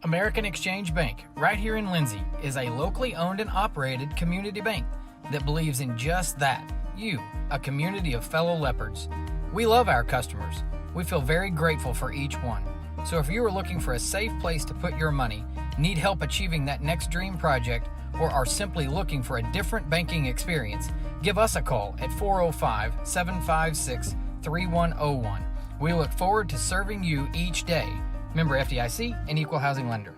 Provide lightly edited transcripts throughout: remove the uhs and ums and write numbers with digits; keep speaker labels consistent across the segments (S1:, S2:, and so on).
S1: American Exchange Bank, right here in Lindsay, is a locally owned and operated community bank that believes in just that, you, a community of fellow leopards. We love our customers. We feel very grateful for each one. So if you are looking for a safe place to put your money, need help achieving that next dream project, or are simply looking for a different banking experience, give us a call at 405-756-3101. We look forward to serving you each day. Member FDIC and Equal Housing Lender.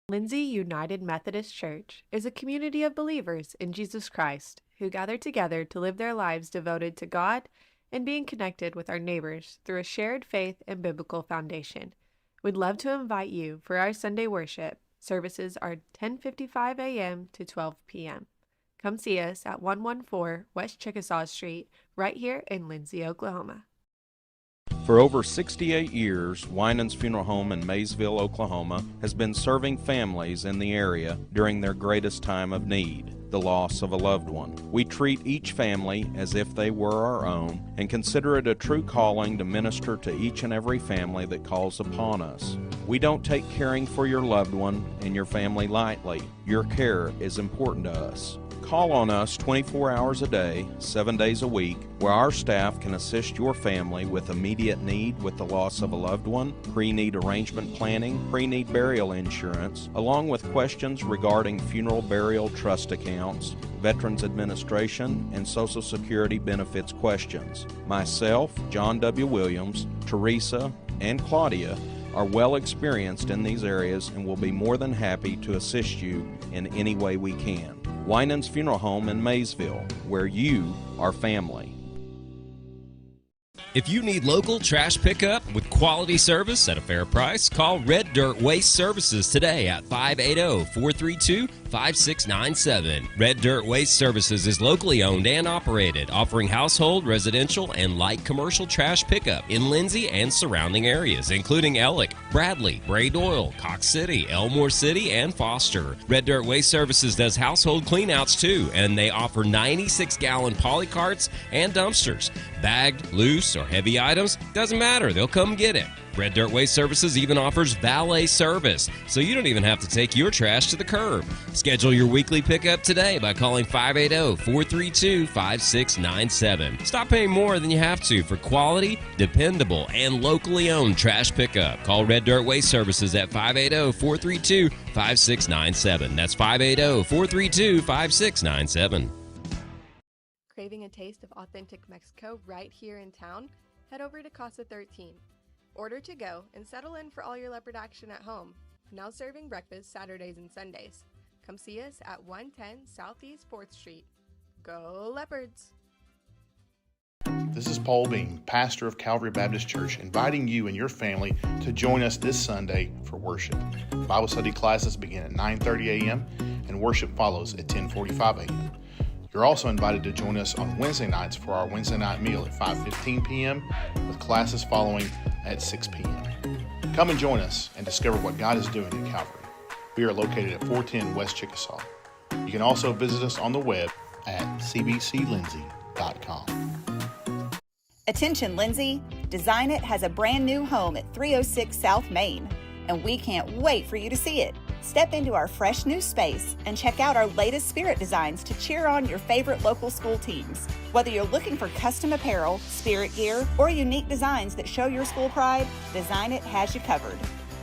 S2: Lindsay United Methodist Church is a community of believers in Jesus Christ who gather together to live their lives devoted to God and being connected with our neighbors through a shared faith and biblical foundation. We'd love to invite you for our Sunday worship. Services are 10:55 a.m. to 12 p.m. Come see us at 114 West Chickasaw Street, right here in Lindsay, Oklahoma.
S3: For over 68 years, Winans Funeral Home in Maysville, Oklahoma, has been serving families in the area during their greatest time of need, the loss of a loved one. We treat each family as if they were our own and consider it a true calling to minister to each and every family that calls upon us. We don't take caring for your loved one and your family lightly. Your care is important to us. Call on us 24 hours a day, 7 days a week, where our staff can assist your family with immediate need with the loss of a loved one, pre-need arrangement planning, pre-need burial insurance, along with questions regarding funeral burial trust accounts, Veterans Administration, and Social Security benefits questions. Myself, John W. Williams, Teresa, and Claudia are well experienced in these areas and will be more than happy to assist you in any way we can. Winans Funeral Home in Maysville, where you are family.
S4: If you need local trash pickup with quality service at a fair price, call Red Dirt Waste Services today at 580-432-5697. Red Dirt Waste Services is locally owned and operated, offering household, residential, and light commercial trash pickup in Lindsay and surrounding areas, including Ellick, Bradley, Bray Doyle, Cox City, Elmore City, and Foster. Red Dirt Waste Services does household cleanouts too, and they offer 96-gallon poly carts and dumpsters. Bagged, loose, or heavy items, doesn't matter, they'll come get it. Red Dirt Waste Services even offers valet service, so you don't even have to take your trash to the curb. Schedule your weekly pickup today by calling 580-432-5697. Stop paying more than you have to for quality, dependable, and locally owned trash pickup. Call Red Dirt Waste Services at 580-432-5697. That's 580-432-5697.
S2: Craving a taste of authentic Mexico right here in town? Head over to Casa 13. Order to go and settle in for all your leopard action at home. Now serving breakfast Saturdays and Sundays. Come see us at 110 Southeast 4th Street. Go Leopards!
S5: This is Paul Bean, pastor of Calvary Baptist Church, inviting you and your family to join us this Sunday for worship. Bible study classes begin at 9:30 a.m. and worship follows at 10:45 a.m. You're also invited to join us on Wednesday nights for our Wednesday night meal at 5:15 p.m. with classes following at 6 p.m. Come and join us and discover what God is doing at Calvary. We are located at 410 West Chickasaw. You can also visit us on the web at cbclindsay.com.
S6: Attention Lindsay, Design It has a brand new home at 306 South Main, and we can't wait for you to see it. Step into our fresh new space and check out our latest spirit designs to cheer on your favorite local school teams. Whether you're looking for custom apparel, spirit gear, or unique designs that show your school pride, Design It has you covered.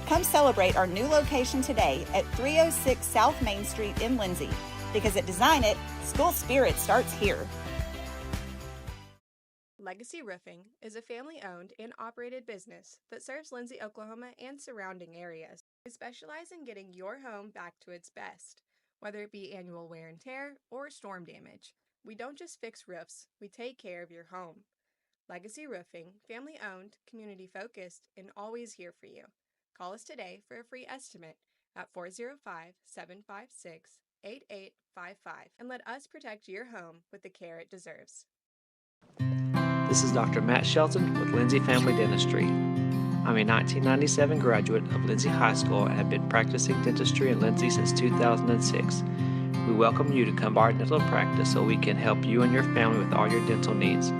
S6: Come celebrate our new location today at 306 South Main Street in Lindsay, because at Design It, school spirit starts here.
S2: Legacy Roofing is a family-owned and operated business that serves Lindsay, Oklahoma and surrounding areas. We specialize in getting your home back to its best, whether it be annual wear and tear or storm damage. We don't just fix roofs, we take care of your home. Legacy Roofing, family-owned, community-focused, and always here for you. Call us today for a free estimate at 405-756-8855 and let us protect your home with the care it deserves.
S7: This is Dr. Matt Shelton with Lindsay Family Dentistry. I'm a 1997 graduate of Lindsay High School and have been practicing dentistry in Lindsay since 2006. We welcome you to come to our dental practice so we can help you and your family with all your dental needs.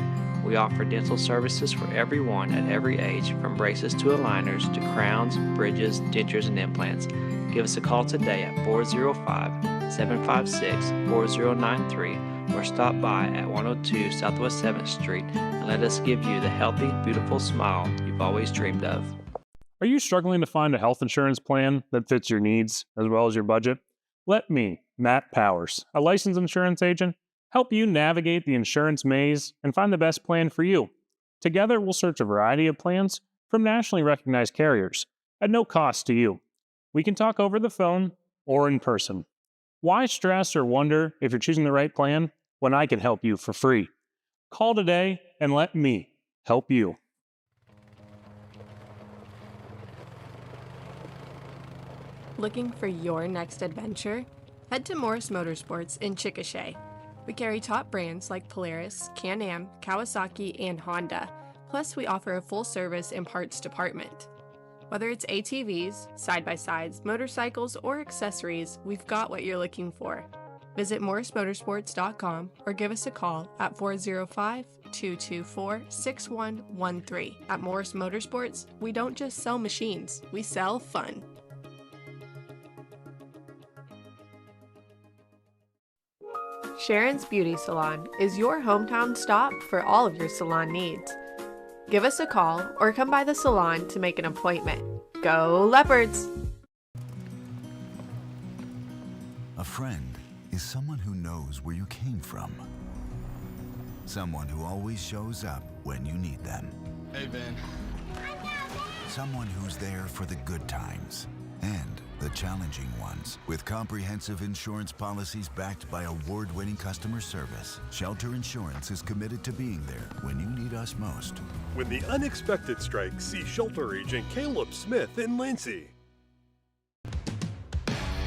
S7: We We offer dental services for everyone at every age, from braces to aligners to crowns, bridges, dentures, and implants. Give us a call today at 405-756-4093 or stop by at 102 Southwest 7th Street and let us give you the healthy, beautiful smile you've always dreamed of.
S8: Are you struggling to find a health insurance plan that fits your needs as well as your budget? Let me, Matt Powers, a licensed insurance agent, help you navigate the insurance maze and find the best plan for you. Together, we'll search a variety of plans from nationally recognized carriers at no cost to you. We can talk over the phone or in person. Why stress or wonder if you're choosing the right plan when I can help you for free? Call today and let me help you.
S2: Looking for your next adventure? Head to Morris Motorsports in Chickasha. We carry top brands like Polaris, Can-Am, Kawasaki, and Honda. Plus, we offer a full-service and parts department. Whether it's ATVs, side-by-sides, motorcycles, or accessories, we've got what you're looking for. Visit morrismotorsports.com or give us a call at 405-224-6113. At Morris Motorsports, we don't just sell machines, we sell fun. Sharon's Beauty Salon is your hometown stop for all of your salon needs. Give us a call or come by the salon to make an appointment. Go Leopards!
S9: A friend is someone who knows where you came from. Someone who always shows up when you need them.
S10: Hey, Ben.
S9: Someone who's there for the good times and the challenging ones. With comprehensive insurance policies backed by award-winning customer service, Shelter Insurance is committed to being there when you need us most.
S11: When the unexpected strikes, see Shelter Agent Caleb Smith in Lindsay.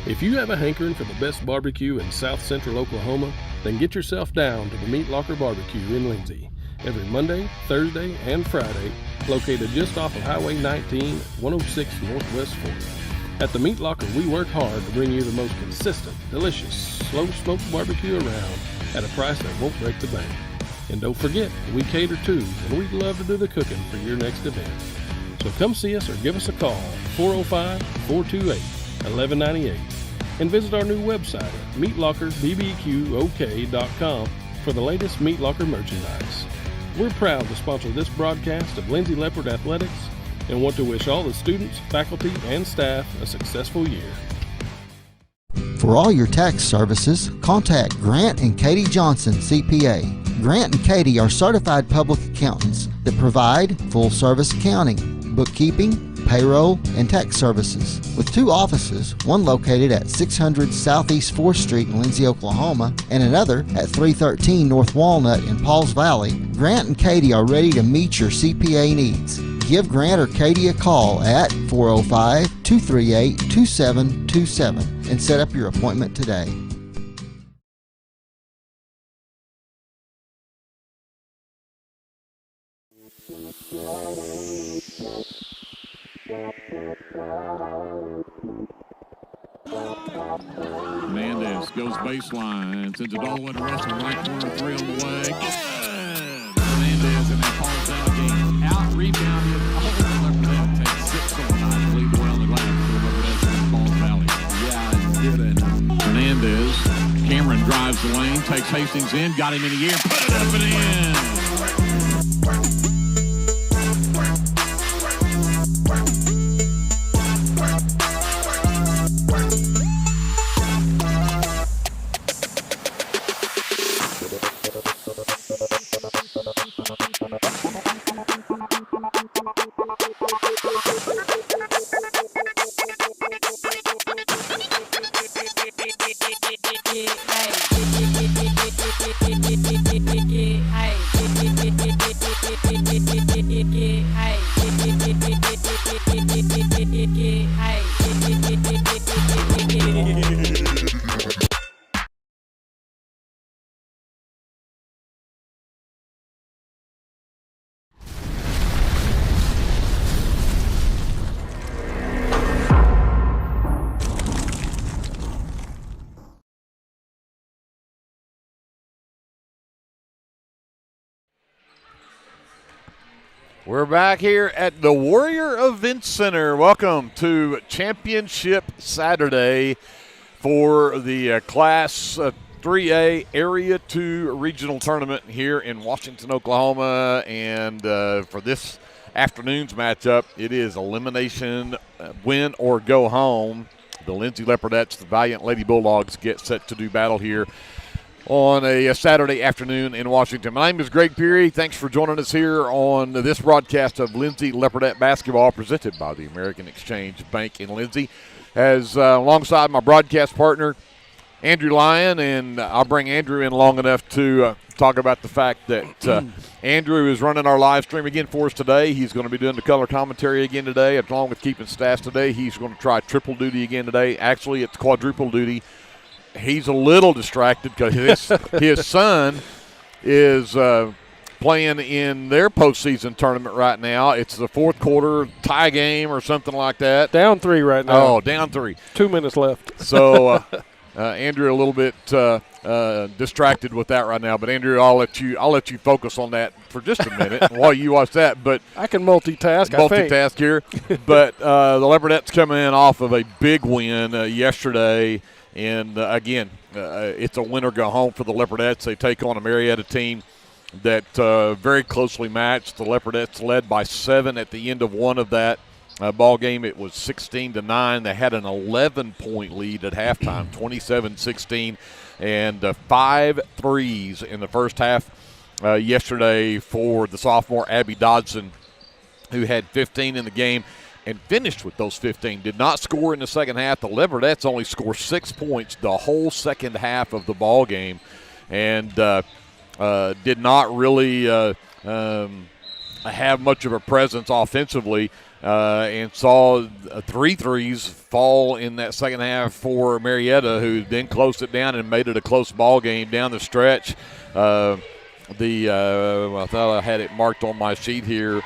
S12: If you have a hankering for the best barbecue in South Central Oklahoma, then get yourself down to the Meat Locker Barbecue in Lindsay. Every Monday, Thursday, and Friday, located just off of Highway 19, 106 Northwest 4th. At the Meat Locker, we work hard to bring you the most consistent, delicious, slow-smoked barbecue around at a price that won't break the bank. And don't forget, we cater too, and we'd love to do the cooking for your next event. So come see us or give us a call, 405-428-1198, and visit our new website at meatlockerbbqok.com for the latest Meat Locker merchandise. We're proud to sponsor this broadcast of Lindsay Leopard Athletics and want to wish all the students, faculty, and staff a successful year.
S13: For all your tax services, contact Grant and Katie Johnson, CPA. Grant and Katie are certified public accountants that provide full-service accounting, bookkeeping, payroll, and tax services. With 2 offices, one located at 600 Southeast 4th Street in Lindsay, Oklahoma, and another at 313 North Walnut in Pauls Valley, Grant and Katie are ready to meet your CPA needs. Give Grant or Katie a call at 405-238-2727 and set up your appointment today.
S14: Hernandez goes baseline, sends it all the way to Russell, right corner, 3 on the way. Good! Hernandez in that Pauls Valley game. Out rebounded. Takes 6 on the night. Lead the way on the glass for Pauls Valley. Yeah, did it. Hernandez. Cameron drives the lane, takes Hastings in, got him in the air, put it up and in.
S15: Hey.
S10: We're back here at the Warrior Event Center. Welcome to Championship Saturday for the Class 3A Area 2 Regional Tournament here in Washington, Oklahoma. And for this afternoon's matchup, it is elimination, win or go home. The Lindsay Leopardettes, the Valliant Lady Bulldogs, get set to do battle here on a Saturday afternoon in Washington. My name is Greg Peary. Thanks for joining us here on this broadcast of Lindsay Leopardette basketball presented by the American Exchange Bank in Lindsay. As alongside my broadcast partner, Andrew Lyon, and I'll bring Andrew in long enough to talk about the fact that Andrew is running our live stream again for us today. He's going to be doing the color commentary again today, along with keeping stats today. He's going to try triple duty again today. Actually, it's quadruple duty. He's a little distracted because his son is playing in their postseason tournament right now. It's the fourth quarter tie game or something like that.
S12: Down 3 right now.
S10: Oh, down 3.
S12: 2 minutes left.
S10: So Andrew a little bit distracted with that right now. But Andrew, I'll let you focus on that for just a minute while you watch that. But
S12: I can multitask.
S10: Here. But the Leopardettes coming in off of a big win yesterday. And, again, it's a win or go home for the Leopardettes. They take on a Marietta team that very closely matched. The Leopardettes led by 7 at the end of one of that ball game. It was 16-9. They had an 11-point lead at halftime, 27-16, and 5 threes in the first half yesterday for the sophomore Abby Dodson, who had 15 in the game and finished with those 15. Did not score in the second half. The Leopardettes only scored 6 points the whole second half of the ball game, and did not really have much of a presence offensively, and saw 3 threes fall in that second half for Marietta, who then closed it down and made it a close ball game down the stretch. I thought I had it marked on my sheet here.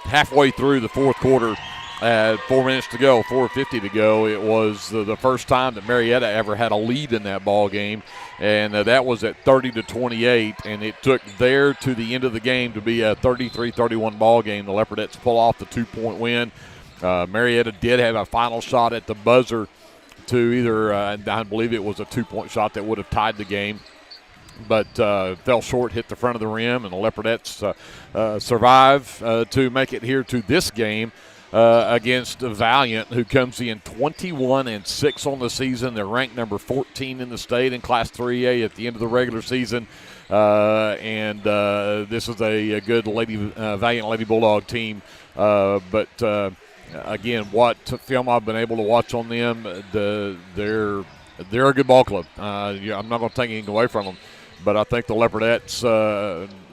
S10: Halfway through the fourth quarter, 4 minutes to go, 4:50 to go, it was the first time that Marietta ever had a lead in that ball game, and that was at 30-28, and it took there to the end of the game to be a 33-31 ball game. The Leopardettes pull off the 2-point win. Marietta did have a final shot at the buzzer to either, I believe it was a 2-point shot that would have tied the game, but fell short, hit the front of the rim, and the Leopardettes survive to make it here to this game against Valliant, who comes in 21-6 on the season. They're ranked number 14 in the state in Class 3A at the end of the regular season, and this is a good Valliant Lady Bulldog team. But again, what film I've been able to watch on them, they're a good ball club. I'm not going to take anything away from them. But I think the Leopardettes,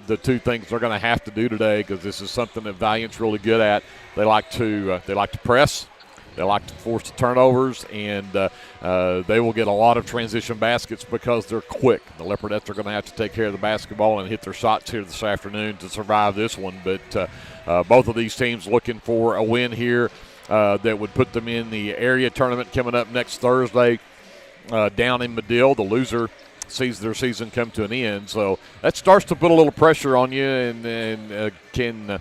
S10: the two things they're going to have to do today, because this is something that Valiant's really good at. They like to press, they like to force the turnovers, and they will get a lot of transition baskets because they're quick. The Leopardettes are going to have to take care of the basketball and hit their shots here this afternoon to survive this one. But both of these teams looking for a win here that would put them in the area tournament coming up next Thursday down in Medill. The loser sees their season come to an end, so that starts to put a little pressure on you, and can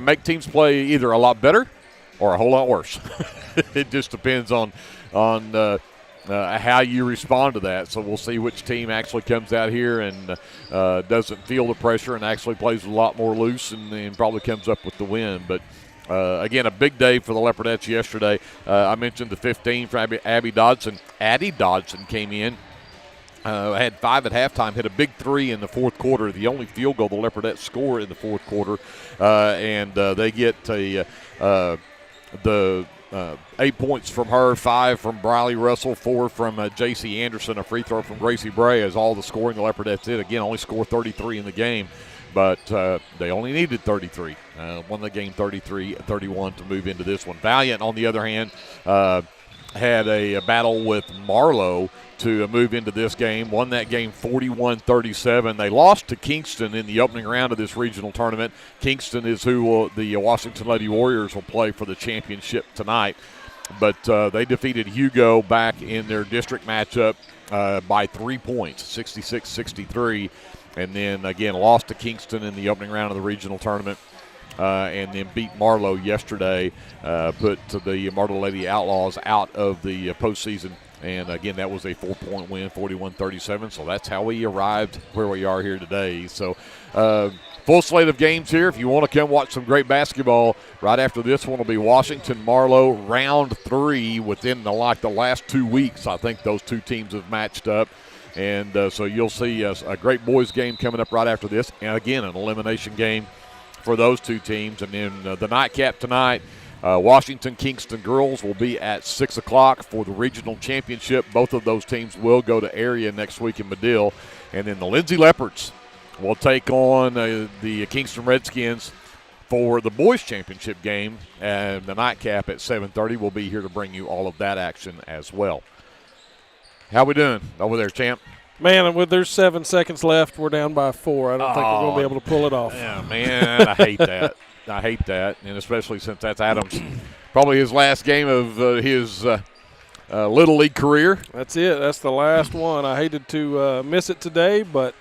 S10: make teams play either a lot better or a whole lot worse. It just depends on how you respond to that. So we'll see which team actually comes out here and doesn't feel the pressure and actually plays a lot more loose and probably comes up with the win. But again, a big day for the Leopardettes yesterday. I mentioned the 15 for Abby Dodson. Addie Dodson came in. Had 5 at halftime, hit a big 3 in the fourth quarter, the only field goal the Leopardettes score in the fourth quarter. And they get the 8 points from her, 5 from Briley Russell, 4 from J.C. Anderson, a free throw from Gracie Bray, as all the scoring the Leopardettes did. Again, only scored 33 in the game, but they only needed 33. Won the game 33-31 to move into this one. Valliant, on the other hand, had a battle with Marlowe to move into this game. Won that game 41-37. They lost to Kingston in the opening round of this regional tournament. Kingston is who the Washington Lady Warriors will play for the championship tonight. But they defeated Hugo back in their district matchup by 3 points, 66-63. and then, again, lost to Kingston in the opening round of the regional tournament. And then beat Marlow yesterday, put the Marlow Lady Outlaws out of the postseason. And, again, that was a 4-point win, 41-37. So that's how we arrived where we are here today. So full slate of games here. If you want to come watch some great basketball, right after this one will be Washington-Marlow round 3 within the last 2 weeks. I think those two teams have matched up. And so you'll see a great boys game coming up right after this. And, again, an elimination game for those two teams. And then the nightcap tonight, Washington-Kingston girls will be at 6 o'clock for the regional championship. Both of those teams will go to area next week in Medill. And then the Lindsay Leopards will take on the Kingston Redskins for the boys championship game. And the nightcap at 7:30 will be here to bring you all of that action as well. How we doing over there, champ?
S12: Man, there's 7 seconds left. We're down by 4. I don't think we're going to be able to pull it off.
S10: Yeah, man, I hate that. I hate that, and especially since that's Adams' probably his last game of his Little League career.
S12: That's it. That's the last one. I hated to miss it today, but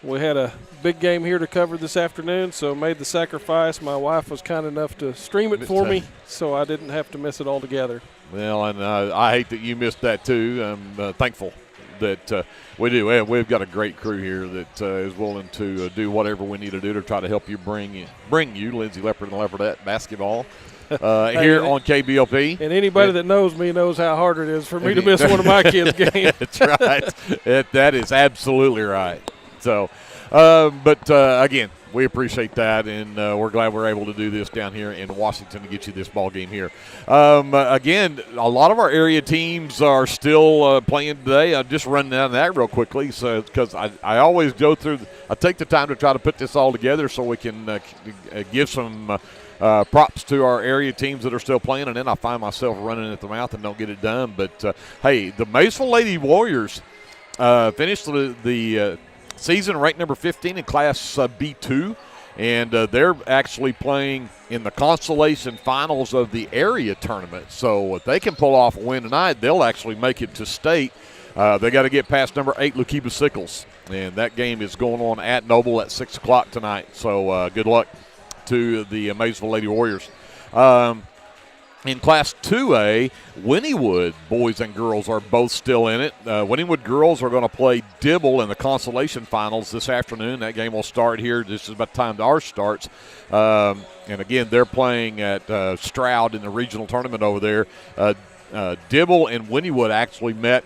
S12: we had a big game here to cover this afternoon, so made the sacrifice. My wife was kind enough to stream it for me, so I didn't have to miss it altogether.
S10: Well, and I hate that you missed that too. I'm thankful that we do. We've got a great crew here that is willing to do whatever we need to do to try to help you bring you Lindsay Leopard and Leopardette basketball here on KBLP.
S12: And anybody that knows me knows how hard it is for me to miss one of my kids' games.
S10: That's right. That is absolutely right. So, again, we appreciate that, and we're glad we're able to do this down here in Washington to get you this ball game here. Again, a lot of our area teams are still playing today. I'm just running down that real quickly, so because I always go through. I take the time to try to put this all together so we can give some props to our area teams that are still playing, and then I find myself running at the mouth and don't get it done. But hey, the Maysville Lady Warriors finished the season ranked number 15 in Class B2, and they're actually playing in the Consolation finals of the area tournament. So if they can pull off a win tonight, they'll actually make it to state. They got to get past number 8, Lukiba Sickles, and that game is going on at Noble at 6 o'clock tonight. So good luck to the Maysville Lady Warriors. In Class 2A, Wynnewood boys and girls are both still in it. Wynnewood girls are going to play Dibble in the Consolation finals this afternoon. That game will start here just about the time ours starts. And, again, they're playing at Stroud in the regional tournament over there. Dibble and Wynnewood actually met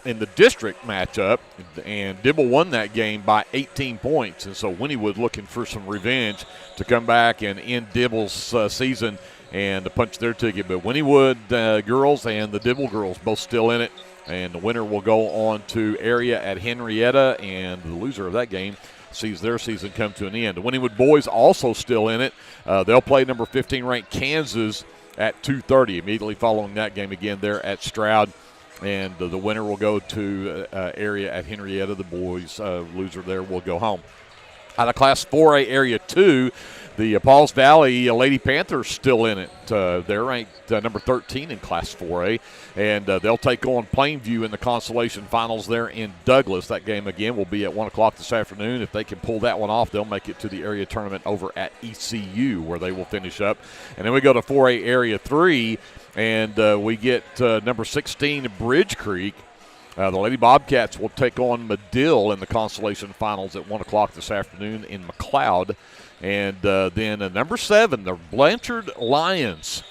S10: in the district matchup, and Dibble won that game by 18 points. And so Wynnewood looking for some revenge to come back and end Dibble's season and to punch their ticket. But Wynnewood girls and the Dibble girls both still in it, and the winner will go on to area at Henrietta, and the loser of that game sees their season come to an end. The Wynnewood boys also still in it. They'll play number 15 ranked Kansas at 2:30. Immediately following that game, again, they're at Stroud, and the winner will go to area at Henrietta. The boys loser there will go home. Out of Class 4A Area 2, the Pauls Valley Lady Panthers still in it. They're ranked number 13 in Class 4A, and they'll take on Plainview in the Consolation finals there in Douglas. That game, again, will be at 1 o'clock this afternoon. If they can pull that one off, they'll make it to the area tournament over at ECU, where they will finish up. And then we go to 4A Area 3, and we get number 16 Bridge Creek. The Lady Bobcats will take on Medill in the Consolation finals at 1 o'clock this afternoon in McLeod. And then number 7, the Blanchard Lions,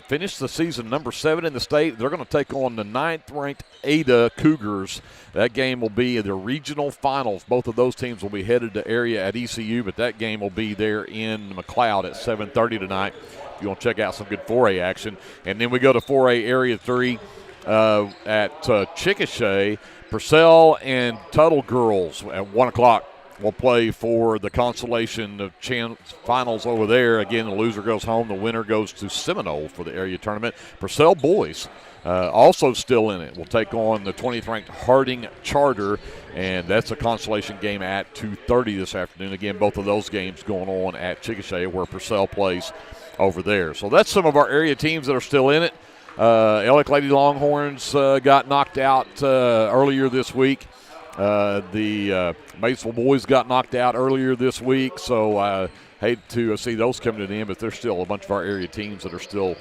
S10: finished the season number 7 in the state. They're going to take on the 9th-ranked Ada Cougars. That game will be the regional finals. Both of those teams will be headed to area at ECU, but that game will be there in McLeod at 7:30 tonight if you want to check out some good 4A action. And then we go to 4A Area 3. At Chickasha, Purcell and Tuttle girls at 1 o'clock will play for the Consolation finals over there. Again, the loser goes home. The winner goes to Seminole for the area tournament. Purcell boys also still in it. Will take on the 20th ranked Harding Charter, and that's a Consolation game at 2:30 this afternoon. Again, both of those games going on at Chickasha, where Purcell plays over there. So that's some of our area teams that are still in it. Ellick Lady Longhorns got knocked out earlier this week The Maysville boys got knocked out earlier this week, so I hate to see those coming to the end, but there's still a bunch of our area teams that are still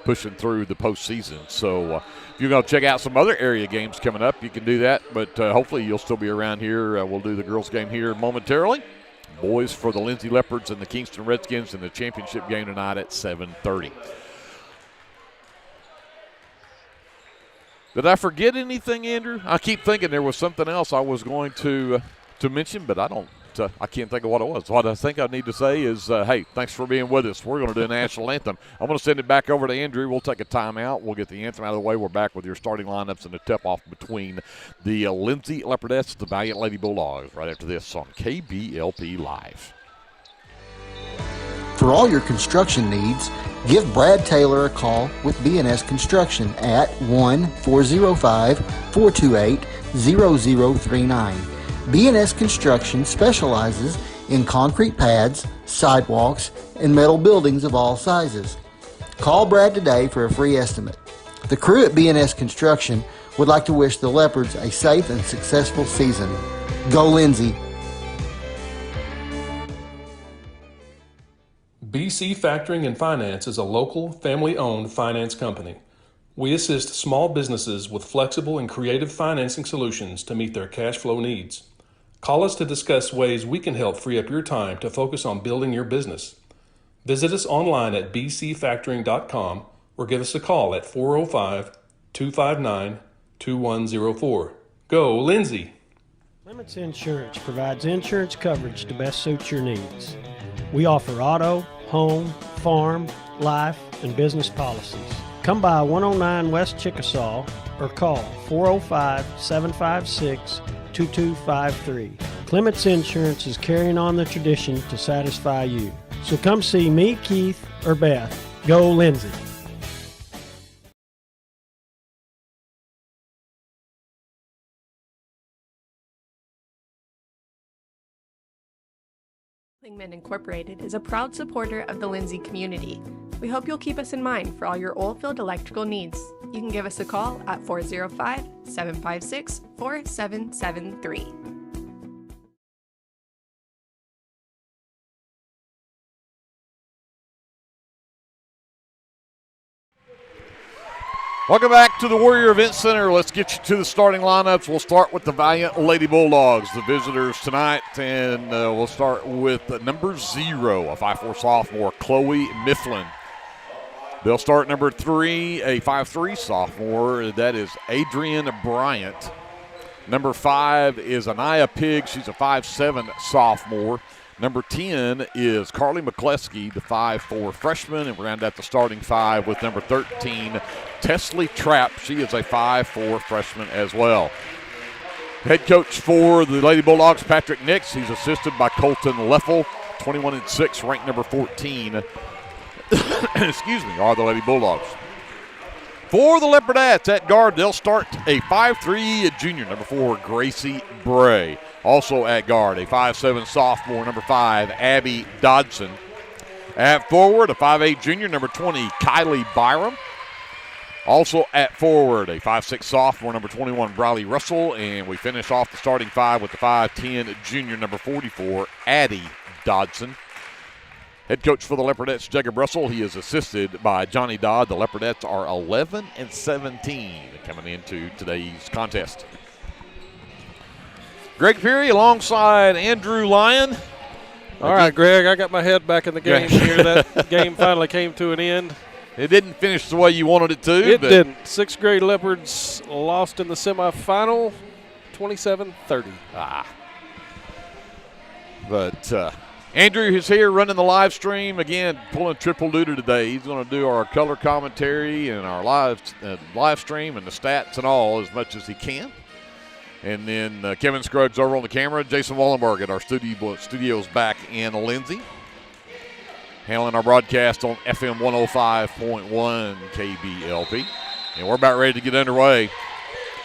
S10: pushing through the postseason. So if you're going to check out some other area games coming up, you can do that, but hopefully you'll still be around here. We'll do the girls' game here momentarily. Boys for the Lindsay Leopards and the Kingston Redskins in the championship game tonight at 7:30. Did I forget anything, Andrew? I keep thinking there was something else I was going to mention, but I can't think of what it was. What I think I need to say is, hey, thanks for being with us. We're going to do a national anthem. I'm going to send it back over to Andrew. We'll take a timeout. We'll get the anthem out of the way. We're back with your starting lineups and the tip-off between the Lindsay Leopardettes and the Valliant Lady Bulldogs right after this on KBLP Live.
S13: For all your construction needs, give Brad Taylor a call with BNS Construction at 1-405-428-0039. BNS Construction specializes in concrete pads, sidewalks, and metal buildings of all sizes. Call Brad today for a free estimate. The crew at BNS Construction would like to wish the Leopards a safe and successful season. Go Lindsay!
S12: BC Factoring and Finance is a local, family-owned finance company. We assist small businesses with flexible and creative financing solutions to meet their cash flow needs. Call us to discuss ways we can help free up your time to focus on building your business. Visit us online at bcfactoring.com or give us a call at 405-259-2104. Go, Lindsay!
S15: Clements Insurance provides insurance coverage to best suit your needs. We offer auto, home, farm, life, and business policies. Come by 109 West Chickasaw or call 405-756-2253. Clements Insurance is carrying on the tradition to satisfy you. So come see me, Keith, or Beth. Go Lindsay!
S2: Lingman Incorporated is a proud supporter of the Lindsay community. We hope you'll keep us in mind for all your oilfield electrical needs. You can give us a call at 405-756-4773.
S10: Welcome back to the Warrior Event Center. Let's get you to the starting lineups. We'll start with the Valliant Lady Bulldogs, the visitors tonight, and we'll start with number 0, a 5'4" sophomore, Chloe Mifflin. They'll start number 3, a 5'3" sophomore, that is Adrian Bryant. Number 5 is Anaya Pig. She's a 5'7" sophomore. Number 10 is Carly McCleskey, the 5'4" freshman, and we're round out the starting 5 with number 13, Tesley Trapp. She is a 5'4" freshman as well. Head coach for the Lady Bulldogs, Patrick Nix. He's assisted by Colton Leffel, 21-6, ranked number 14. Excuse me, are the Lady Bulldogs. For the Leopardettes at guard, they'll start a 5'3" junior, number 4, Gracie Bray. Also at guard, a 5'7" sophomore, number 5, Abby Dodson. At forward, a 5'8" junior, number 20, Kylie Byram. Also at forward, a 5'6" sophomore, number 21, Briley Russell. And we finish off the starting 5 with the 5'10" junior, number 44, Addie Dodson. Head coach for the Leopardettes, Jacob Russell. He is assisted by Johnny Dodd. The Leopardettes are 11-17 coming into today's contest. Greg Peary alongside Andrew Lyon.
S16: All right, Greg, I got my head back in the game here. That game finally came to an end.
S10: It didn't finish the way you wanted it to.
S16: It didn't. 6th grade Leopards lost in the semifinal, 27-30.
S10: But Andrew is here running the live stream. Again, pulling triple duty today. He's going to do our color commentary and our live stream and the stats and all as much as he can. And then Kevin Scruggs over on the camera. Jason Wallenberg at our studios back in Lindsay. Handling our broadcast on FM 105.1 KBLP. And we're about ready to get underway.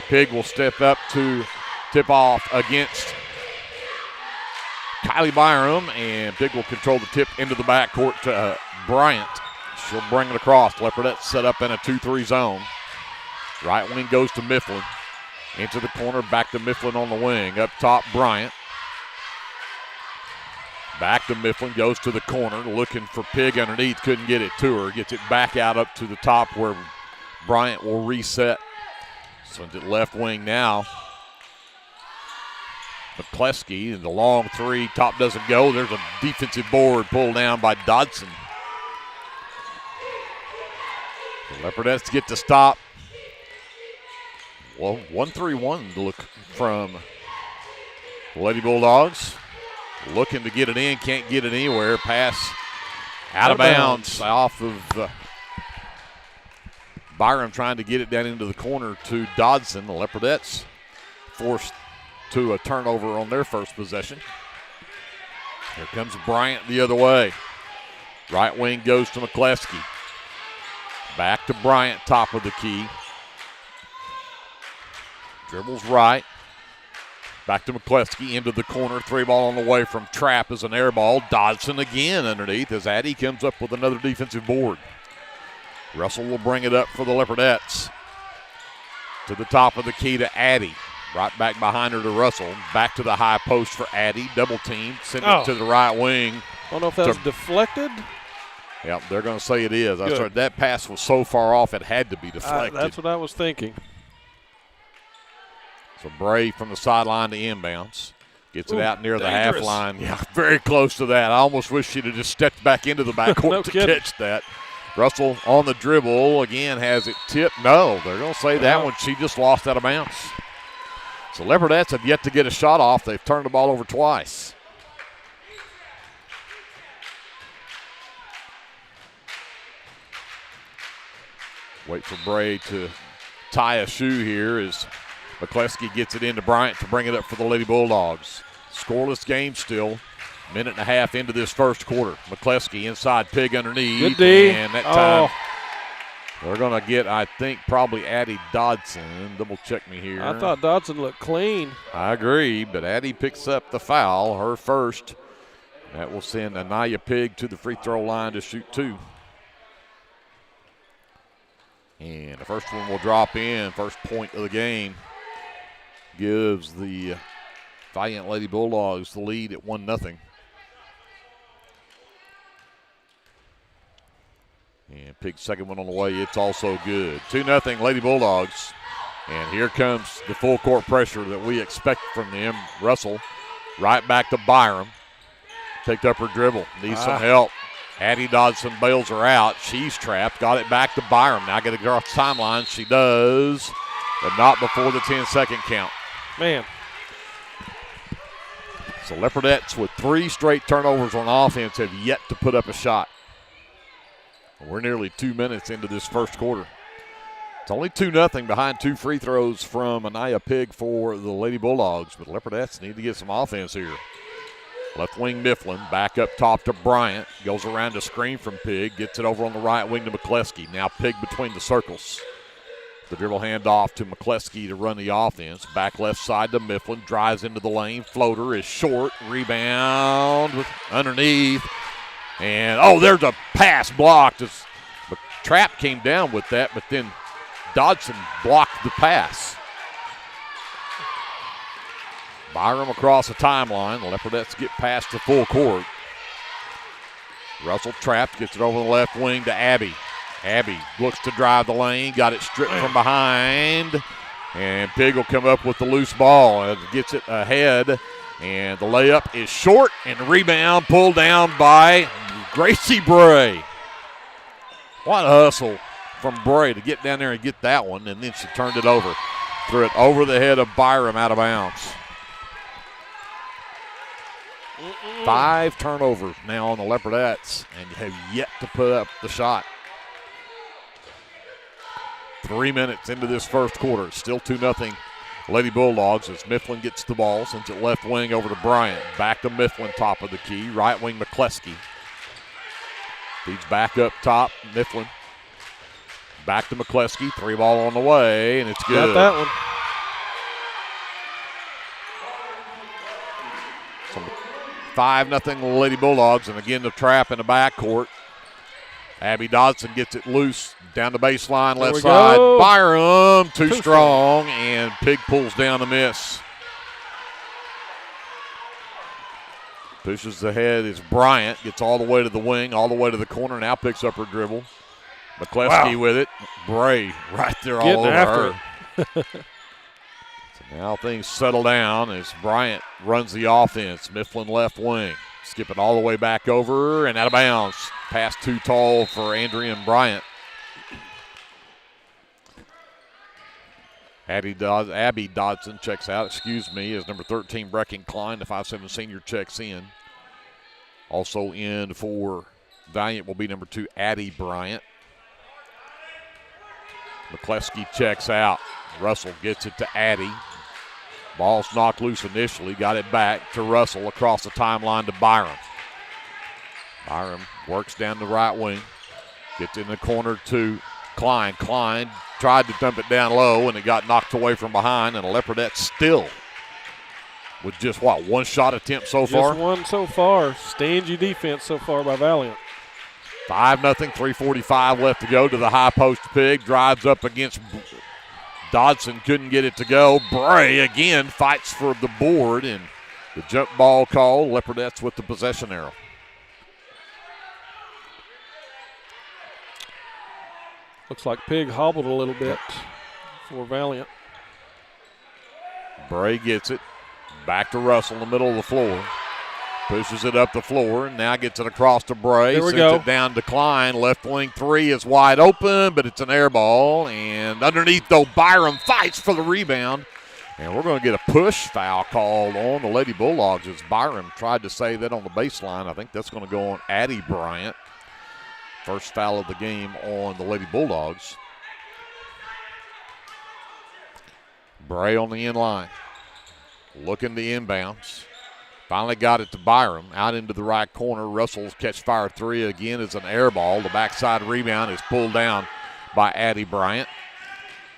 S10: Pig will step up to tip off against Kylie Byram, and Pig will control the tip into the backcourt to Bryant. She'll bring it across. Leopardettes set up in a 2-3 zone. Right wing goes to Mifflin. Into the corner, back to Mifflin on the wing. Up top, Bryant. Back to Mifflin, goes to the corner, looking for Pig underneath. Couldn't get it to her. Gets it back out up to the top where Bryant will reset. Sends it left wing now. McCleskey, the long three, top doesn't go. There's a defensive board pulled down by Dodson. The Leopardettes get to stop. Well, 1-3-1 to look from the Lady Bulldogs. Looking to get it in, can't get it anywhere. Pass out of bounds off of Byram trying to get it down into the corner to Dodson. The Leopardettes forced to a turnover on their first possession. Here comes Bryant the other way. Right wing goes to McCleskey. Back to Bryant, top of the key. Dribbles right. Back to McCleskey into the corner. 3-ball on the way from Trapp as an air ball. Dodson again underneath as Addy comes up with another defensive board. Russell will bring it up for the Leopardettes. To the top of the key to Addy. Right back behind her to Russell. Back to the high post for Addy. Double team. Send it to the right wing.
S16: I don't know if that was deflected.
S10: Yep, they're going to say it is. I started, that pass was so far off it had to be deflected.
S16: That's what I was thinking.
S10: So Bray from the sideline to inbounds. Gets it out near
S16: dangerous.
S10: the half line. Yeah, very close to that. I almost wish she'd have just stepped back into the backcourt to catch that. Russell on the dribble. Again, has it tipped. No, they're going to say that one. She just lost out of bounds. So Leopardettes have yet to get a shot off. They've turned the ball over twice. Wait for Bray to tie a shoe here as McCleskey gets it into Bryant to bring it up for the Lady Bulldogs. Scoreless game still. Minute and a half into this first quarter. McCleskey inside, Pig underneath.
S16: Good D.
S10: And that time they're going to get, I think, probably Addie Dodson. Double check me here.
S16: I thought Dodson looked clean.
S10: I agree, but Addie picks up the foul, her first. That will send Anaya Pig to the free throw line to shoot 2. And the first one will drop in. First point of the game gives the Valliant Lady Bulldogs the lead at 1-0. And Pig's second one on the way. It's also good. 2-0 Lady Bulldogs. And here comes the full court pressure that we expect from them. Russell right back to Byram. Picked up her dribble. Needs some help. Addie Dodson bails her out. She's trapped. Got it back to Byram. Now get to go off the timeline. She does, but not before the 10-second count.
S16: Man.
S10: So Leopardettes with 3 straight turnovers on offense have yet to put up a shot. We're nearly 2 minutes into this first quarter. It's only 2-0 behind 2 free throws from Anaya Pig for the Lady Bulldogs, but Leopardettes need to get some offense here. Left wing Mifflin, back up top to Bryant. Goes around to screen from Pig. Gets it over on the right wing to McCleskey. Now Pig between the circles. The dribble handoff to McCleskey to run the offense. Back left side to Mifflin. Drives into the lane. Floater is short. Rebound underneath. And, there's a pass blocked. The Trap came down with that, but then Dodson blocked the pass. Byram across the timeline. The Leopardettes get past the full court. Russell trapped, gets it over the left wing to Abby. Abby looks to drive the lane, got it stripped from behind, and Pig will come up with the loose ball and gets it ahead. And the layup is short, and the rebound pulled down by Gracie Bray. What a hustle from Bray to get down there and get that one, and then she turned it over. Threw it over the head of Byram out of bounds. 5 turnovers now on the Leopardettes, and have yet to put up the shot. 3 minutes into this first quarter. Still 2-0 Lady Bulldogs as Mifflin gets the ball, sends it left wing over to Bryant. Back to Mifflin, top of the key. Right wing McCleskey. Feeds back up top, Mifflin. Back to McCleskey. 3-ball on the way, and it's good.
S16: Got that one. So 5-0 Lady Bulldogs, and again the Trap in the backcourt.
S10: Abby Dodson gets it loose down the baseline,
S16: There
S10: left
S16: we
S10: side.
S16: go.
S10: Byram, too strong, and Pig pulls down the miss. Pushes ahead is Bryant, gets all the way to the wing, all the way to the corner, now picks up her dribble. McCleskey with it. Bray right there all
S16: Getting
S10: over
S16: after
S10: her. So now things settle down as Bryant runs the offense. Mifflin left wing. Skip it all the way back over and out of bounds. Pass too tall for Andrea and Bryant. Abby Dodson checks out, as number 13, Brecken Klein, the 5'7" senior, checks in. Also in for Valliant will be number 2, Addie Bryant. McCleskey checks out. Russell gets it to Addie. Ball's knocked loose initially, got it back to Russell across the timeline to Byram. Byram works down the right wing, gets in the corner to Klein. Klein tried to dump it down low, and it got knocked away from behind, and Leopardette still with just, one shot attempt so far?
S16: Just one so far. Stingy defense so far by Valliant.
S10: 5-0, 3:45 left to go to the high post. Pig drives up against Dodson, couldn't get it to go. Bray again fights for the board, and the jump ball call. Leopardettes with the possession arrow.
S16: Looks like Pig hobbled a little bit for Valliant.
S10: Bray gets it. Back to Russell in the middle of the floor. Pushes it up the floor and now gets it across to Bray.
S16: There we
S10: Sends
S16: go.
S10: it down to Klein. Left wing three is wide open, but it's an air ball. And underneath, though, Byram fights for the rebound. And we're going to get a push foul called on the Lady Bulldogs as Byram tried to save that on the baseline. I think that's going to go on Addie Bryant. First foul of the game on the Lady Bulldogs. Bray on the end line. Looking to inbounds. Finally got it to Byram. Out into the right corner. Russell's catch fire three again is an air ball. The backside rebound is pulled down by Addie Bryant.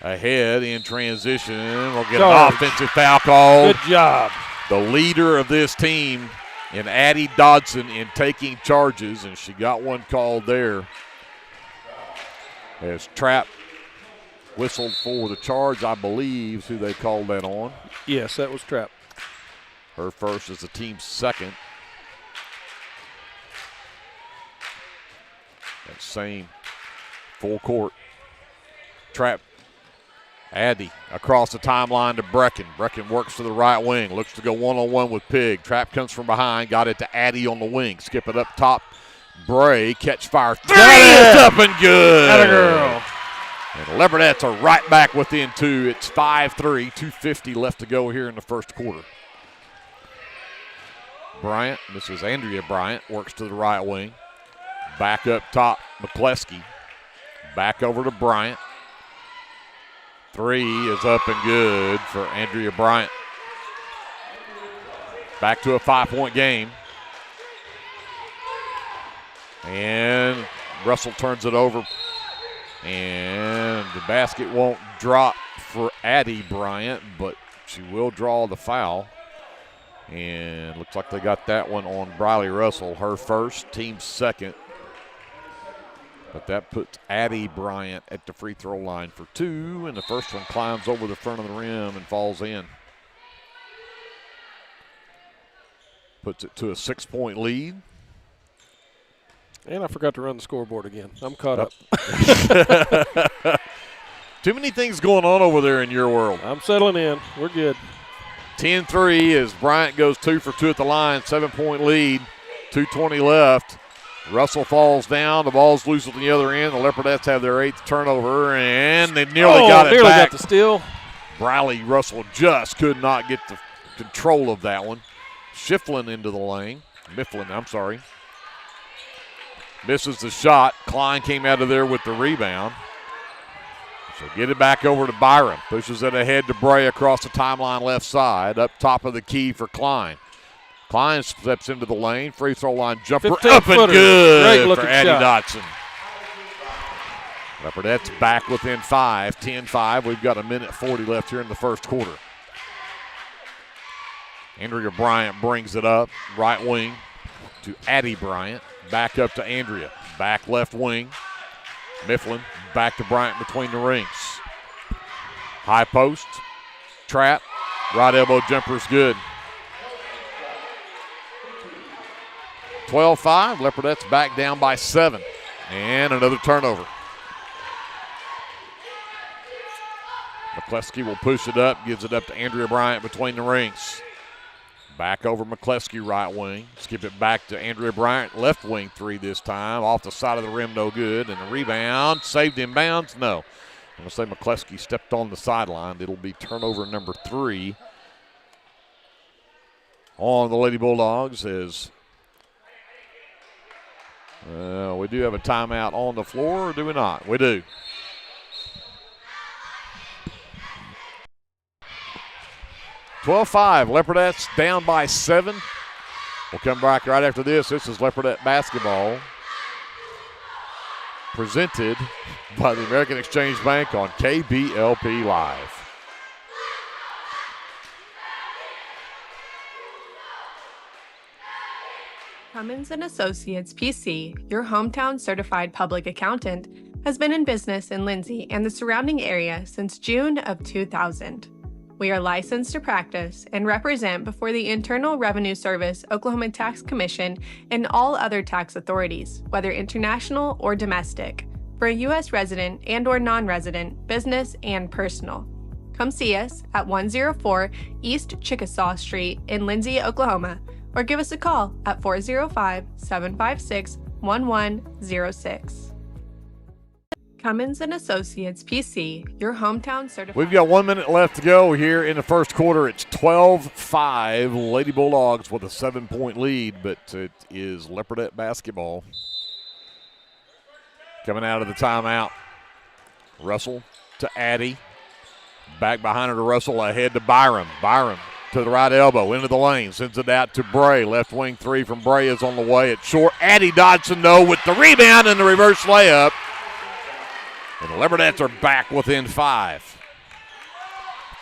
S10: Ahead in transition. We'll get an offensive foul call.
S16: Good job.
S10: The leader of this team in Addie Dodson in taking charges, and she got one called there. As Trapp whistled for the charge, I believe, is who they called that on.
S16: Yes, that was Trapp.
S10: Her first is the team's second. That same full court. Trapp. Addie across the timeline to Brecken. Brecken works to the right wing. Looks to go one-on-one with Pig. Trapp comes from behind. Got it to Addie on the wing. Skip it up top. Bray. Catch fire. Three is up and good.
S16: Atta girl.
S10: And the Leopardettes are right back within two. It's 5-3. 2:50 left to go here in the first quarter. Bryant. This is Andrea Bryant. Works to the right wing. Back up top. McCleskey. Back over to Bryant. Three is up and good for Andrea Bryant. Back to a 5-point game. And Russell turns it over. And the basket won't drop for Addie Bryant, but she will draw the foul. And looks like they got that one on Briley Russell. Her first, team second. But that puts Addie Bryant at the free throw line for two, and the first one climbs over the front of the rim and falls in. Puts it to a 6-point lead.
S16: And I forgot to run the scoreboard again. I'm caught up.
S10: Too many things going on over there in your world.
S16: I'm settling in. We're good.
S10: 10-3 as Bryant goes 2 for 2 at the line, 7-point lead, 2:20 left. Russell falls down. The ball's loose at the other end. The Leopardettes have their 8th turnover, and they nearly got it back.
S16: Got the steal.
S10: Briley Russell just could not get the control of that one. Mifflin into the lane. Misses the shot. Klein came out of there with the rebound. So get it back over to Byram. Pushes it ahead to Bray across the timeline left side. Up top of the key for Klein. Klein steps into the lane. Free throw line jumper up and good for Addie Dodson. Leopardettes back within 5, 10-5. We've got 1:40 left here in the first quarter. Andrea Bryant brings it up. Right wing to Addie Bryant. back up to Andrea. Back left wing. Mifflin back to Bryant between the rings. High post. Trap. Right elbow jumper is good. 12-5. Leopardettes back down by 7. And another turnover. McCleskey will push it up, gives it up to Andrea Bryant between the rings. Back over McCleskey, right wing. Skip it back to Andrea Bryant, left wing 3 this time. Off the side of the rim, no good. And the rebound, saved in bounds, no. I'm going to say McCleskey stepped on the sideline. It'll be turnover number 3 on the Lady Bulldogs as we do have a timeout on the floor, or do we not? We do. (12-5). Leopardettes down by 7. We'll come back right after this. This is Leopardette basketball presented by the American Exchange Bank on KBLP Live.
S2: Cummins & Associates PC, your hometown certified public accountant, has been in business in Lindsay and the surrounding area since June of 2000. We are licensed to practice and represent before the Internal Revenue Service, Oklahoma Tax Commission, and all other tax authorities, whether international or domestic, for a U.S. resident and or non-resident, business, and personal. Come see us at 104 East Chickasaw Street in Lindsay, Oklahoma, or give us a call at 405-756-1106. Cummins & Associates PC, your hometown certified.
S10: We've got 1 minute left to go here in the first quarter. It's 12-5. Lady Bulldogs with a 7-point lead, but it is Leopardette basketball. Coming out of the timeout. Russell to Addy. Back behind her to Russell, ahead to Byram. Byram to the right elbow, into the lane, sends it out to Bray. Left wing 3 from Bray is on the way. It's short. Addy Dodson, though, with the rebound and the reverse layup. And the Leopardettes are back within 5.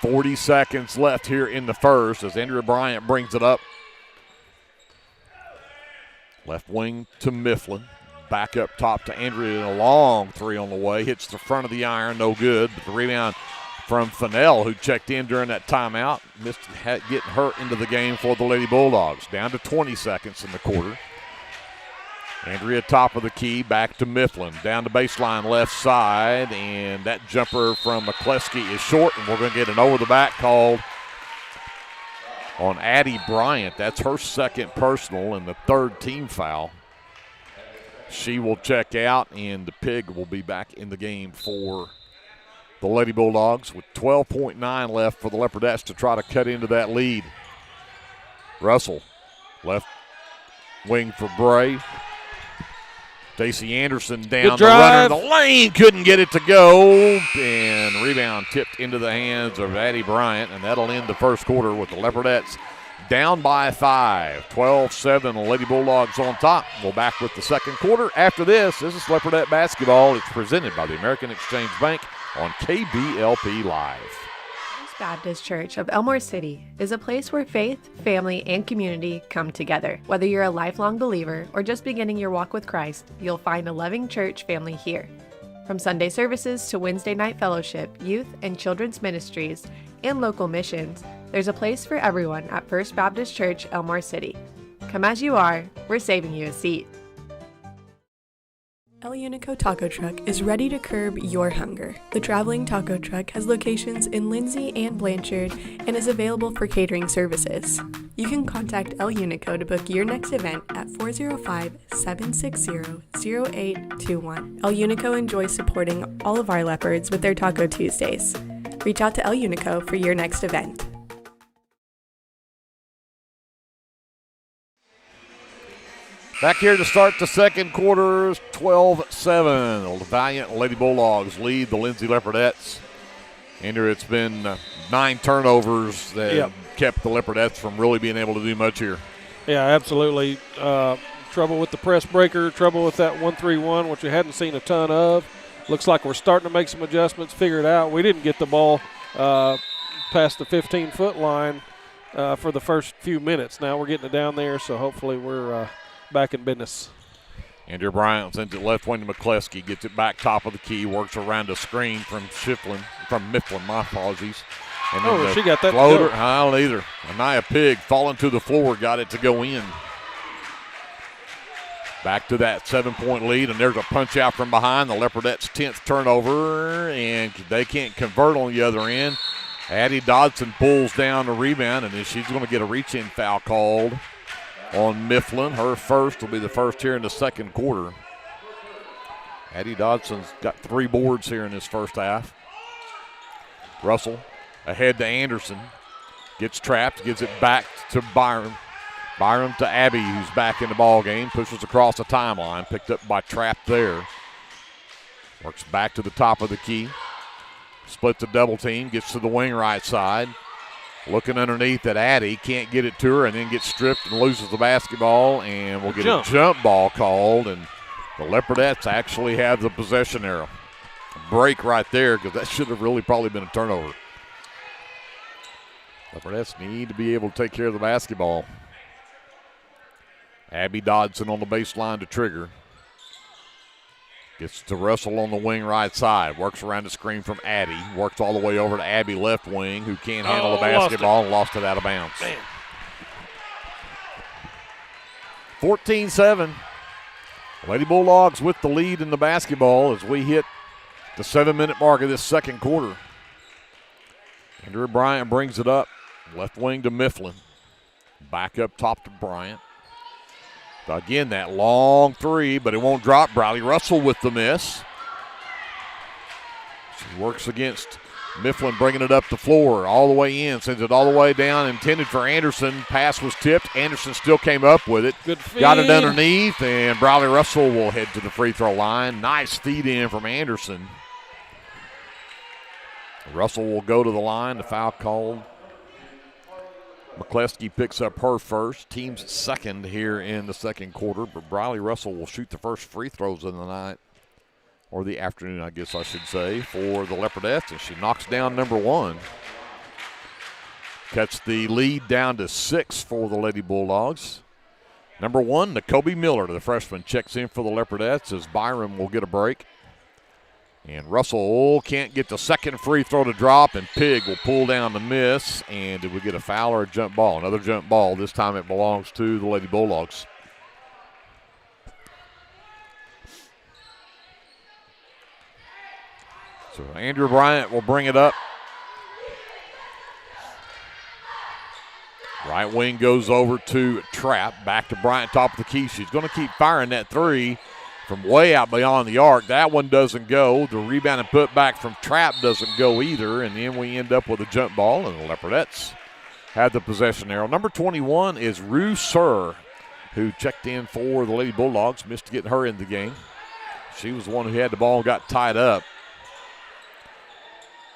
S10: 40 seconds left here in the first as Andrea Bryant brings it up. Left wing to Mifflin. Back up top to Andrea. A long 3 on the way. Hits the front of the iron. No good. But the rebound from Fennell, who checked in during that timeout. Missed getting hurt into the game for the Lady Bulldogs. Down to 20 seconds in the quarter. Andrea top of the key, back to Mifflin. Down the baseline left side, and that jumper from McCleskey is short, and we're going to get an over-the-back called on Addie Bryant. That's her second personal and the third team foul. She will check out, and the Pig will be back in the game for the Lady Bulldogs with 12.9 left for the Leopardettes to try to cut into that lead. Russell, left wing for Bray. Stacey Anderson down the runner in the lane, couldn't get it to go, and rebound tipped into the hands of Addie Bryant, and that'll end the first quarter with the Leopardettes down by 5. 12-7, the Lady Bulldogs on top. We'll back with the second quarter. After this is Leopardette basketball. It's presented by the American Exchange Bank on KBLP Live.
S2: First Baptist Church of Elmore City is a place where faith, family, and community come together. Whether you're a lifelong believer or just beginning your walk with Christ, you'll find a loving church family here. From Sunday services to Wednesday night fellowship, youth and children's ministries, and local missions, there's a place for everyone at First Baptist Church, Elmore City. Come as you are, we're saving you a seat.
S17: El Unico Taco Truck is ready to curb your hunger. The traveling taco truck has locations in Lindsay and Blanchard and is available for catering services. You can contact El Unico to book your next event at 405-760-0821. El Unico enjoys supporting all of our leopards with their Taco Tuesdays. Reach out to El Unico for your next event.
S10: Back here to start the second quarter, 12-7. The Valliant Lady Bulldogs lead the Lindsay Leopardettes. Andrew, it's been 9 turnovers that kept the Leopardettes from really being able to do much here.
S16: Yeah, absolutely. Trouble with the press breaker, trouble with that 1-3-1, which we hadn't seen a ton of. Looks like we're starting to make some adjustments, figure it out. We didn't get the ball past the 15-foot line for the first few minutes. Now we're getting it down there, so hopefully we're back in business.
S10: Andrew Bryant sends it left wing to McCleskey, gets it back top of the key, works around a screen from Mifflin, my apologies. And then
S16: she got that
S10: floater.
S16: to go.
S10: I don't either. Anaya Pig falling to the floor, got it to go in. Back to that 7-point lead, and there's a punch out from behind. The Leopardettes' 10th turnover, and they can't convert on the other end. Addie Dodson pulls down the rebound, and then she's going to get a reach-in foul called on Mifflin. Her first will be the first here in the second quarter. Addie Dodson's got 3 boards here in this first half. Russell ahead to Anderson. Gets trapped, gives it back to Byram. Byram to Abby, who's back in the ball game. Pushes across the timeline, picked up by Trapp there. Works back to the top of the key. Splits a double team, gets to the wing right side. Looking underneath at Addie, can't get it to her, and then gets stripped and loses the basketball, and we'll get a jump ball called, and the Leopardettes actually have the possession arrow. Break right there, because that should have really probably been a turnover. Leopardettes need to be able to take care of the basketball. Abby Dodson on the baseline to trigger. Gets to Russell on the wing right side. Works around the screen from Addie. Works all the way over to Abby left wing, who can't handle the basketball and lost it out of bounds. 14-7. Lady Bulldogs with the lead in the basketball as we hit the 7-minute mark of this second quarter. Andrew Bryant brings it up. Left wing to Mifflin. Back up top to Bryant. Again, that long three, but it won't drop. Briley Russell with the miss. She works against Mifflin, bringing it up the floor, all the way in, sends it all the way down, intended for Anderson. Pass was tipped. Anderson still came up with it.
S16: Good feed.
S10: Got it underneath, and Briley Russell will head to the free throw line. Nice feed in from Anderson. Russell will go to the line. The foul called. McCleskey picks up her first, team's second here in the second quarter, but Briley Russell will shoot the first free throws of the night, or the afternoon, I guess I should say, for the Leopardettes, and she knocks down number 1. Cuts the lead down to 6 for the Lady Bulldogs. Number 1, Nakobe Miller, the freshman, checks in for the Leopardettes as Byram will get a break. And Russell can't get the second free throw to drop, and Pig will pull down the miss. And did we get a foul or a jump ball? Another jump ball. This time it belongs to the Lady Bulldogs. So Andrew Bryant will bring it up. Right wing goes over to Trapp. Back to Bryant, top of the key. She's going to keep firing that three from way out beyond the arc. That one doesn't go. The rebound and put back from Trapp doesn't go either. And then we end up with a jump ball, and the Leopardettes had the possession arrow. Number 21 is Rue Sir, who checked in for the Lady Bulldogs. Missed getting her in the game. She was the one who had the ball and got tied up.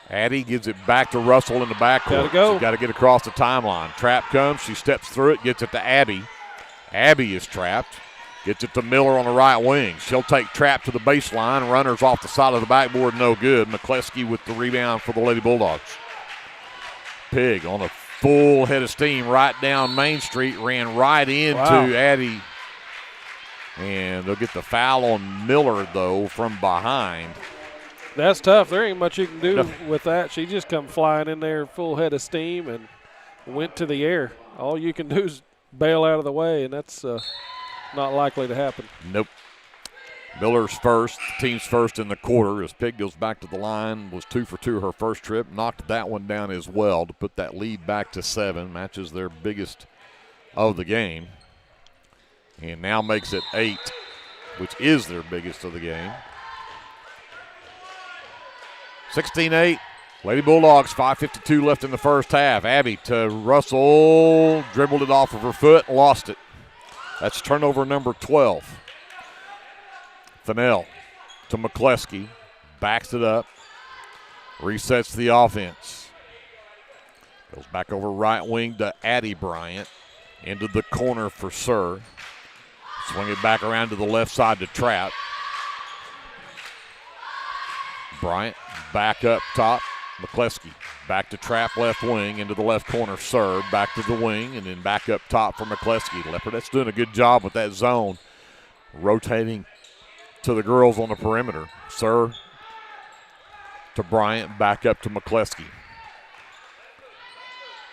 S10: Addie gives it back to Russell in the backcourt.
S16: Gotta go.
S10: She's got to get across the timeline. Trapp comes. She steps through it, gets it to Abby. Abby is trapped. Gets it to Miller on the right wing. She'll take Trapp to the baseline. Runners off the side of the backboard, no good. McCleskey with the rebound for the Lady Bulldogs. Pig on a full head of steam right down Main Street. Ran right into Addie. And they'll get the foul on Miller, though, from behind.
S16: That's tough. There ain't much you can do with that. She just come flying in there full head of steam and went to the air. All you can do is bail out of the way, and that's not likely to happen.
S10: Nope. Miller's first, team's first in the quarter as Pig goes back to the line. Was 2 for 2 her first trip. Knocked that one down as well to put that lead back to 7. Matches their biggest of the game. And now makes it 8, which is their biggest of the game. 16-8. Lady Bulldogs, 5:52 left in the first half. Abby to Russell. Dribbled it off of her foot, lost it. That's turnover number 12. Fennell to McCleskey. Backs it up. Resets the offense. Goes back over right wing to Addie Bryant. Into the corner for Sir. Swing it back around to the left side to Trapp. Bryant back up top. McCleskey back to Trapp left wing into the left corner. Serve back to the wing and then back up top for McCleskey. Leopardettes doing a good job with that zone. Rotating to the girls on the perimeter. Sir to Bryant, back up to McCleskey.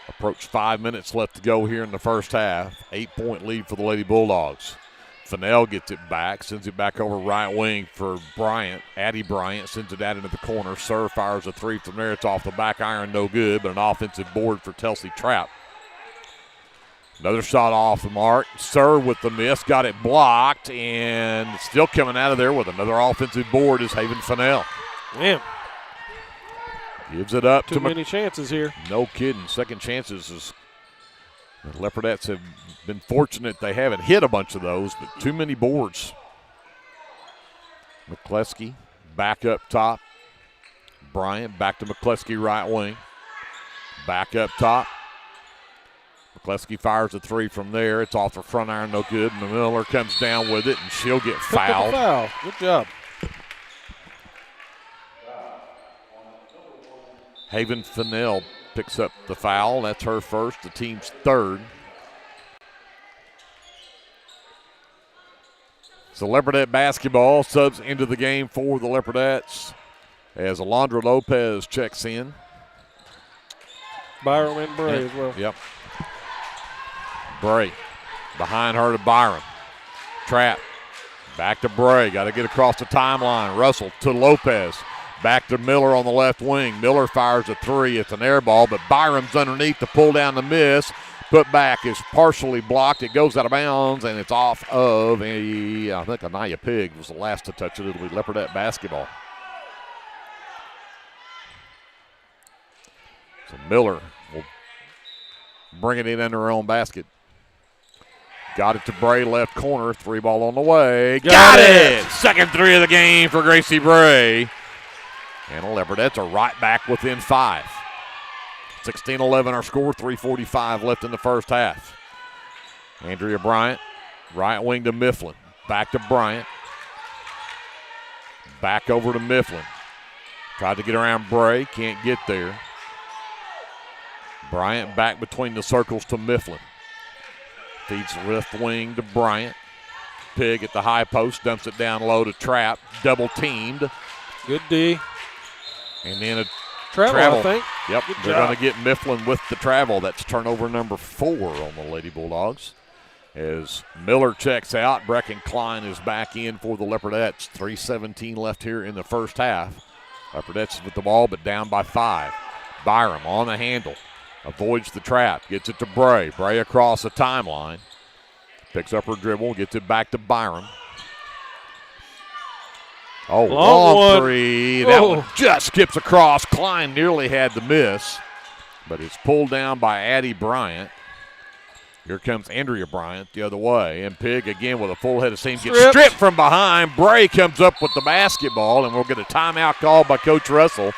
S10: Approach 5 minutes left to go here in the first half. 8-point lead for the Lady Bulldogs. Fennell gets it back, sends it back over right wing for Bryant. Addie Bryant sends it out into the corner. Sir fires a three from there. It's off the back iron, no good, but an offensive board for Telsey Trapp. Another shot off the mark. Sir with the miss, got it blocked, and still coming out of there with another offensive board is Haven Fennell.
S16: Man.
S10: Gives it up
S16: Too many chances here.
S10: No kidding. Second chances is the Leopardettes have been fortunate they haven't hit a bunch of those, but too many boards. McCleskey back up top. Bryant back to McCleskey right wing. Back up top. McCleskey fires a three from there. It's off the front iron, no good. And Miller comes down with it, and she'll get fouled.
S16: Foul. Good job.
S10: Haven Fennell picks up the foul. That's her first, the team's third. So Leopardette basketball subs into the game for the Leopardettes as Alondra Lopez checks in.
S16: Byram and Bray as well.
S10: Yep. Bray behind her to Byram. Trapp back to Bray. Got to get across the timeline. Russell to Lopez. Back to Miller on the left wing. Miller fires a three. It's an air ball, but Byram's underneath to pull down the miss. Put back is partially blocked. It goes out of bounds, and it's off of I think Anaya Pig was the last to touch it. It'll be Leopardette basketball. So Miller will bring it in under her own basket. Got it to Bray, left corner. Three ball on the way. Got it! Second three of the game for Gracie Bray. And the Leopardettes are right back within 5. 16-11 our score, 3:45 left in the first half. Andrea Bryant, right wing to Mifflin. Back to Bryant. Back over to Mifflin. Tried to get around Bray, can't get there. Bryant back between the circles to Mifflin. Feeds left wing to Bryant. Pig at the high post, dumps it down low to Trapp. Double teamed.
S16: Good D.
S10: And then a
S16: travel. I think.
S10: Yep,
S16: Good
S10: they're
S16: job.
S10: going to get Mifflin with the travel. That's turnover number 4 on the Lady Bulldogs. As Miller checks out, Brecken Klein is back in for the Leopardettes. 3:17 left here in the first half. Leopardettes with the ball, but down by 5. Byram on the handle. Avoids the trap. Gets it to Bray. Bray across the timeline. Picks up her dribble. Gets it back to Byram. Oh, long three. That one just skips across. Klein nearly had the miss, but it's pulled down by Addie Bryant. Here comes Andrea Bryant the other way, and Pig again with a full head of steam gets stripped from behind. Bray comes up with the basketball, and we'll get a timeout called by Coach Russell.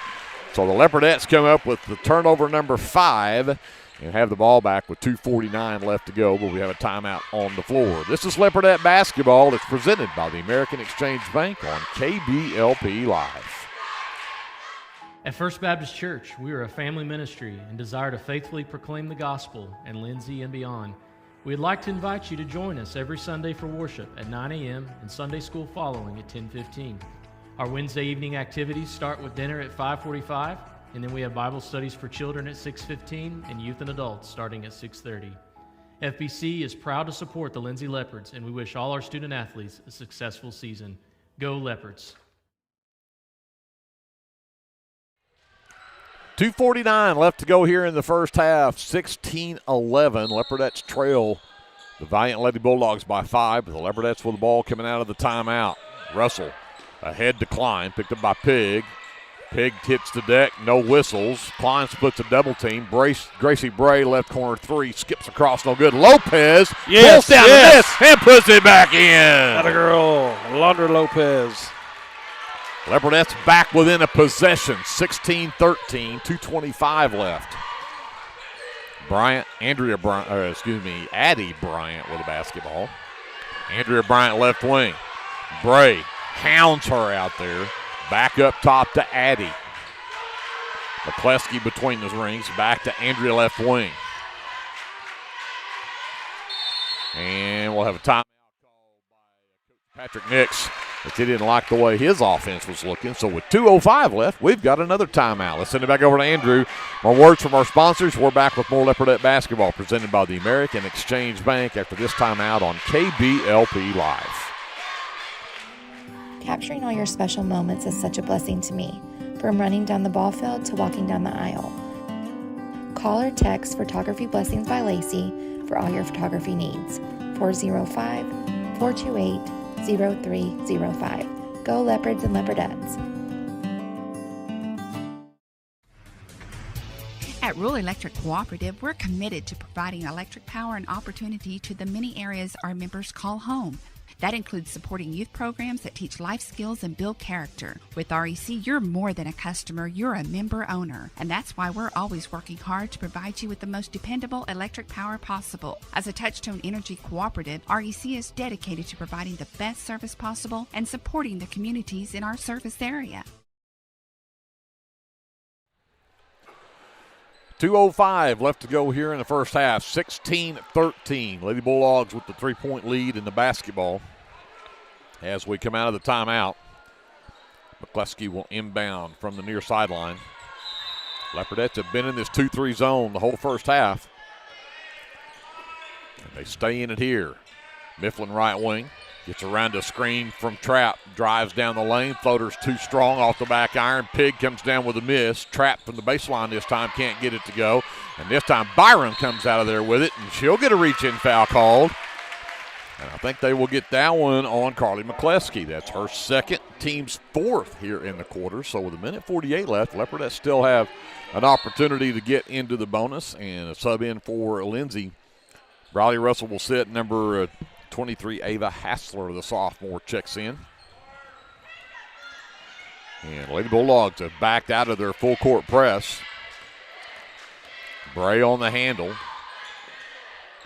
S10: So the Leopardettes come up with the turnover number 5 and have the ball back with 2:49 left to go, but we have a timeout on the floor. This is Leopardette basketball. It's presented by the American Exchange Bank on KBLP Live.
S18: At First Baptist Church, we are a family ministry and desire to faithfully proclaim the gospel in Lindsay and beyond. We'd like to invite you to join us every Sunday for worship at 9 a.m. and Sunday school following at 10:15. Our Wednesday evening activities start with dinner at 5:45, and then we have Bible studies for children at 6:15 and youth and adults starting at 6:30. FBC is proud to support the Lindsay Leopards, and we wish all our student athletes a successful season. Go Leopards!
S10: 2:49 left to go here in the first half. 16-11. Leopardettes trail the Valliant Lady Bulldogs by 5, but the Leopardettes with the ball coming out of the timeout. Russell ahead to Klein, picked up by Pig. Pig hits the deck, no whistles. Klein splits a double team. Gracie Bray, left corner 3, skips across, no good. Lopez pulls down the miss and puts it back in.
S16: Atta girl, Alondra Lopez.
S10: Leopardettes back within a possession, 16-13, 2:25 left. Addie Bryant with a basketball. Andrea Bryant left wing. Bray hounds her out there. Back up top to Addie. McCleskey between the rings. Back to Andrea left wing. And we'll have a timeout called by Patrick Nix, but he didn't like the way his offense was looking. So with 2:05 left, we've got another timeout. Let's send it back over to Andrew. More words from our sponsors. We're back with more Leopardette basketball presented by the American Exchange Bank after this timeout on KBLP Live.
S19: Capturing all your special moments is such a blessing to me, from running down the ball field to walking down the aisle. Call or text Photography Blessings by Lacey for all your photography needs. 405-428-0305. Go Leopards and Leopardettes.
S20: At Rural Electric Cooperative, we're committed to providing electric power and opportunity to the many areas our members call home. That includes supporting youth programs that teach life skills and build character. With REC, you're more than a customer, you're a member owner. And that's why we're always working hard to provide you with the most dependable electric power possible. As a Touchstone Energy Cooperative, REC is dedicated to providing the best service possible and supporting the communities in our service area.
S10: 2:05 left to go here in the first half. 16-13. Lady Bulldogs with the 3-point lead in the basketball. As we come out of the timeout, McCleskey will inbound from the near sideline. Leopardettes have been in this 2-3 zone the whole first half. And they stay in it here. Mifflin right wing. Gets around a screen from Trapp, drives down the lane, floater's too strong off the back iron. Pig comes down with a miss. Trapp from the baseline this time, can't get it to go. And this time Byron comes out of there with it, and she'll get a reach-in foul called. And I think they will get that one on Carly McCleskey. That's her second, team's fourth here in the quarter. So with 1:48 left, Leopardettes still have an opportunity to get into the bonus, and a sub in for Lindsay. Briley Russell will sit number 23, Ava Hassler, the sophomore, checks in. And Lady Bulldogs have backed out of their full court press. Bray on the handle.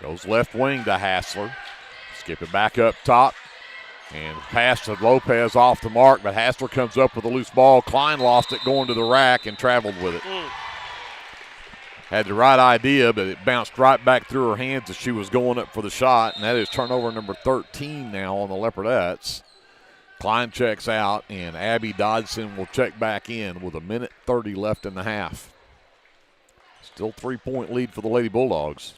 S10: Goes left wing to Hassler. Skip it back up top. And pass to Lopez off the mark, but Hassler comes up with a loose ball. Klein lost it going to the rack and traveled with it. Had the right idea, but it bounced right back through her hands as she was going up for the shot, and that is turnover number 13 now on the Leopardettes. Klein checks out, and Abby Dodson will check back in with 1:30 left in the half. Still 3-point lead for the Lady Bulldogs.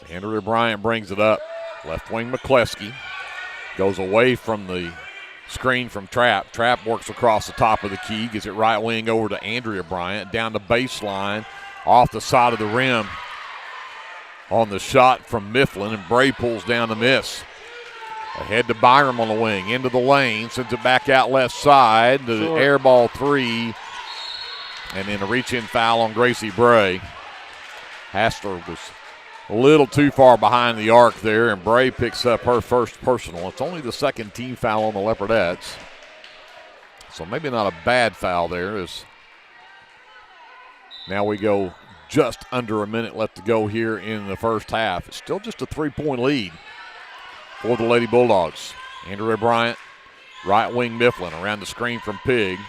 S10: Andrea Bryant brings it up. Left wing McCleskey goes away from the screen from Trapp. Trapp works across the top of the key, gets it right wing over to Andrea Bryant, down the baseline, off the side of the rim on the shot from Mifflin, and Bray pulls down the miss. Ahead to Byram on the wing, into the lane, sends it back out left side, the air ball three, and then a reach-in foul on Gracie Bray. Hassler was a little too far behind the arc there, and Bray picks up her first personal. It's only the second team foul on the Leopardettes, so maybe not a bad foul there. As now we go just under a minute left to go here in the first half. It's still just a 3-point lead for the Lady Bulldogs. Andrea Bryant, right wing Mifflin, around the screen from Pig.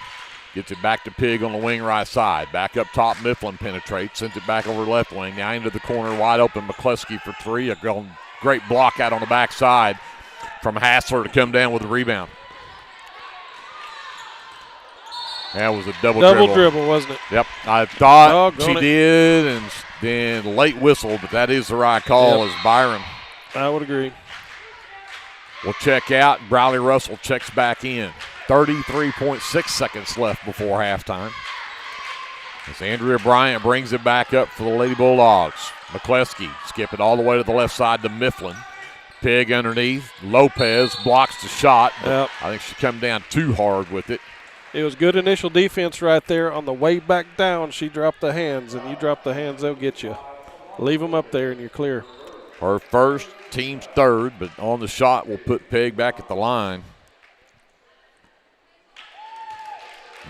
S10: Gets it back to Pig on the wing right side. Back up top, Mifflin penetrates, sends it back over left wing. Now into the corner, wide open, McCleskey for three. A great block out on the backside from Hassler to come down with the rebound. That was a double
S16: dribble, wasn't it?
S10: Yep, I thought she did, and then late whistle, but that is the right call as Byron.
S16: I would agree.
S10: Will check out, and Briley Russell checks back in. 33.6 seconds left before halftime. As Andrea Bryant brings it back up for the Lady Bulldogs. McCleskey skip it all the way to the left side to Mifflin. Pig underneath. Lopez blocks the shot. But I think she come down too hard with it.
S16: It was good initial defense right there. On the way back down, she dropped the hands, and you drop the hands, they'll get you. Leave them up there, and you're clear.
S10: Her first, team's third, but on the shot will put Pig back at the line.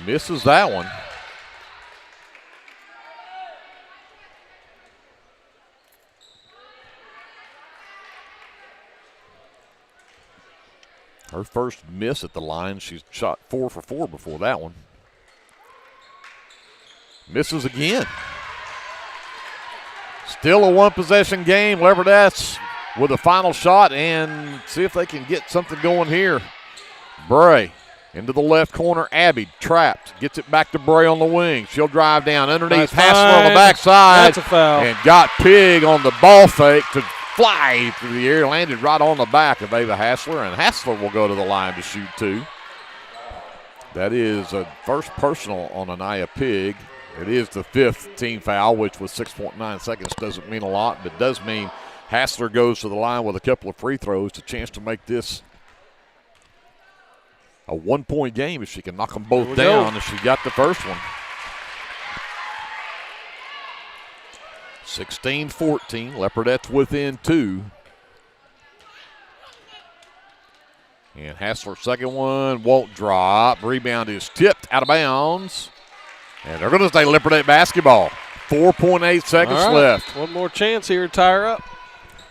S10: Misses that one. Her first miss at the line. She's shot 4 for 4 before that one. Misses again. Still a one-possession game. Leopardettes with a final shot and see if they can get something going here. Bray into the left corner. Abby trapped. Gets it back to Bray on the wing. She'll drive down underneath. Hassler on the backside.
S16: That's a foul.
S10: And got Pig on the ball fake to fly through the air. Landed right on the back of Ava Hassler. And Hassler will go to the line to shoot 2. That is a first personal on Anaya Pig. It is the 5th team foul, which with 6.9 seconds doesn't mean a lot, but does mean Hassler goes to the line with a couple of free throws, a chance to make this a 1-point game if she can knock them both down, as she got the first one. 16-14, Leopardettes within 2. And Hassler's second one won't drop. Rebound is tipped out of bounds. And they're going to stay Leopardette basketball. 4.8 seconds left.
S16: One more chance here to tie her up.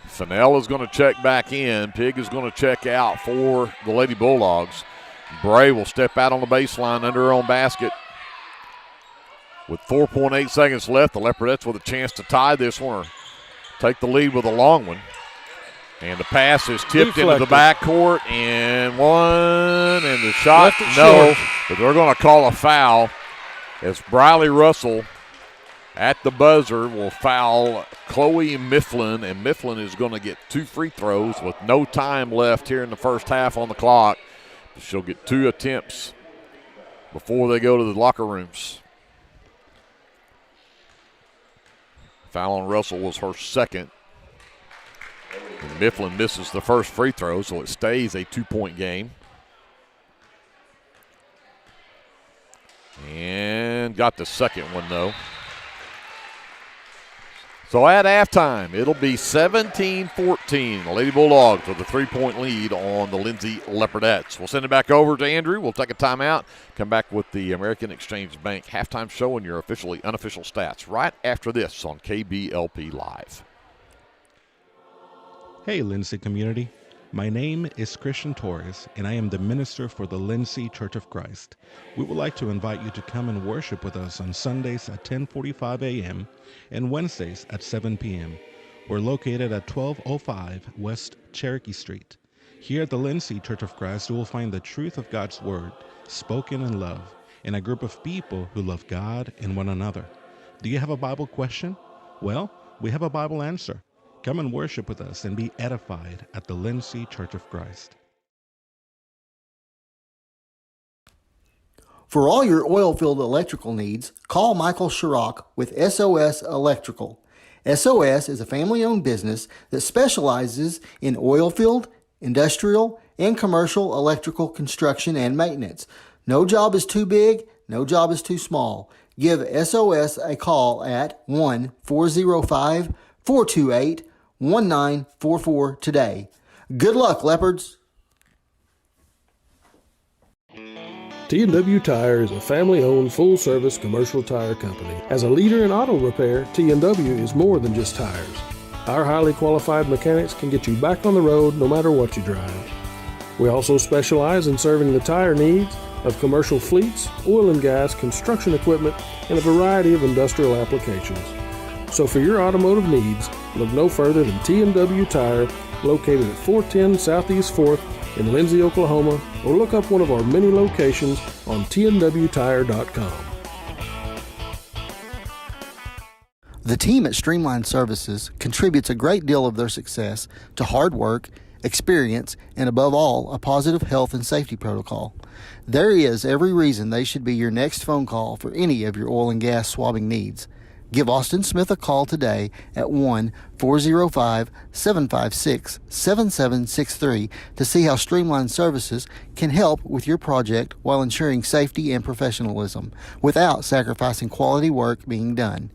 S10: Fennell is going to check back in. Pig is going to check out for the Lady Bulldogs. Bray will step out on the baseline under her own basket. With 4.8 seconds left, the Leopardettes with a chance to tie this one or take the lead with a long one. And the pass is tipped into the backcourt, and the shot, no, but they're going to call a foul as Briley Russell at the buzzer will foul Chloe Mifflin, and Mifflin is going to get 2 free throws with no time left here in the first half on the clock. She'll get 2 attempts before they go to the locker rooms. Foul on Russell was her second. And Mifflin misses the first free throw, so it stays a 2-point game. And got the second one, though. So at halftime, it'll be 17-14. The Lady Bulldogs with a 3-point lead on the Lindsay Leopardettes. We'll send it back over to Andrew. We'll take a timeout. Come back with the American Exchange Bank halftime show and your officially unofficial stats right after this on KBLP Live.
S21: Hey, Lindsay community. My name is Christian Torres, and I am the minister for the Lindsay Church of Christ. We would like to invite you to come and worship with us on Sundays at 10:45 a.m. and Wednesdays at 7 p.m. We're located at 1205 West Cherokee Street. Here at the Lindsay Church of Christ, you will find the truth of God's Word, spoken in love, and a group of people who love God and one another. Do you have a Bible question? Well, we have a Bible answer. Come and worship with us and be edified at the Lindsay Church of Christ.
S13: For all your oil-filled electrical needs, call Michael Sharrock with SOS Electrical. SOS is a family-owned business that specializes in oil-filled, industrial, and commercial electrical construction and maintenance. No job is too big, no job is too small. Give SOS a call at 1-405-428-1944 today. Good luck, Leopards!
S12: T&W Tire is a family-owned, full-service commercial tire company. As a leader in auto repair, T&W is more than just tires. Our highly qualified mechanics can get you back on the road no matter what you drive. We also specialize in serving the tire needs of commercial fleets, oil and gas, construction equipment, and a variety of industrial applications. So for your automotive needs, look no further than T&W Tire, located at 410 Southeast 4th in Lindsay, Oklahoma, or look up one of our many locations on tnwtire.com.
S13: The team at Streamline Services contributes a great deal of their success to hard work, experience, and above all, a positive health and safety protocol. There is every reason they should be your next phone call for any of your oil and gas swabbing needs. Give Austin Smith a call today at 1-405-756-7763 to see how Streamline Services can help with your project while ensuring safety and professionalism without sacrificing quality work being done.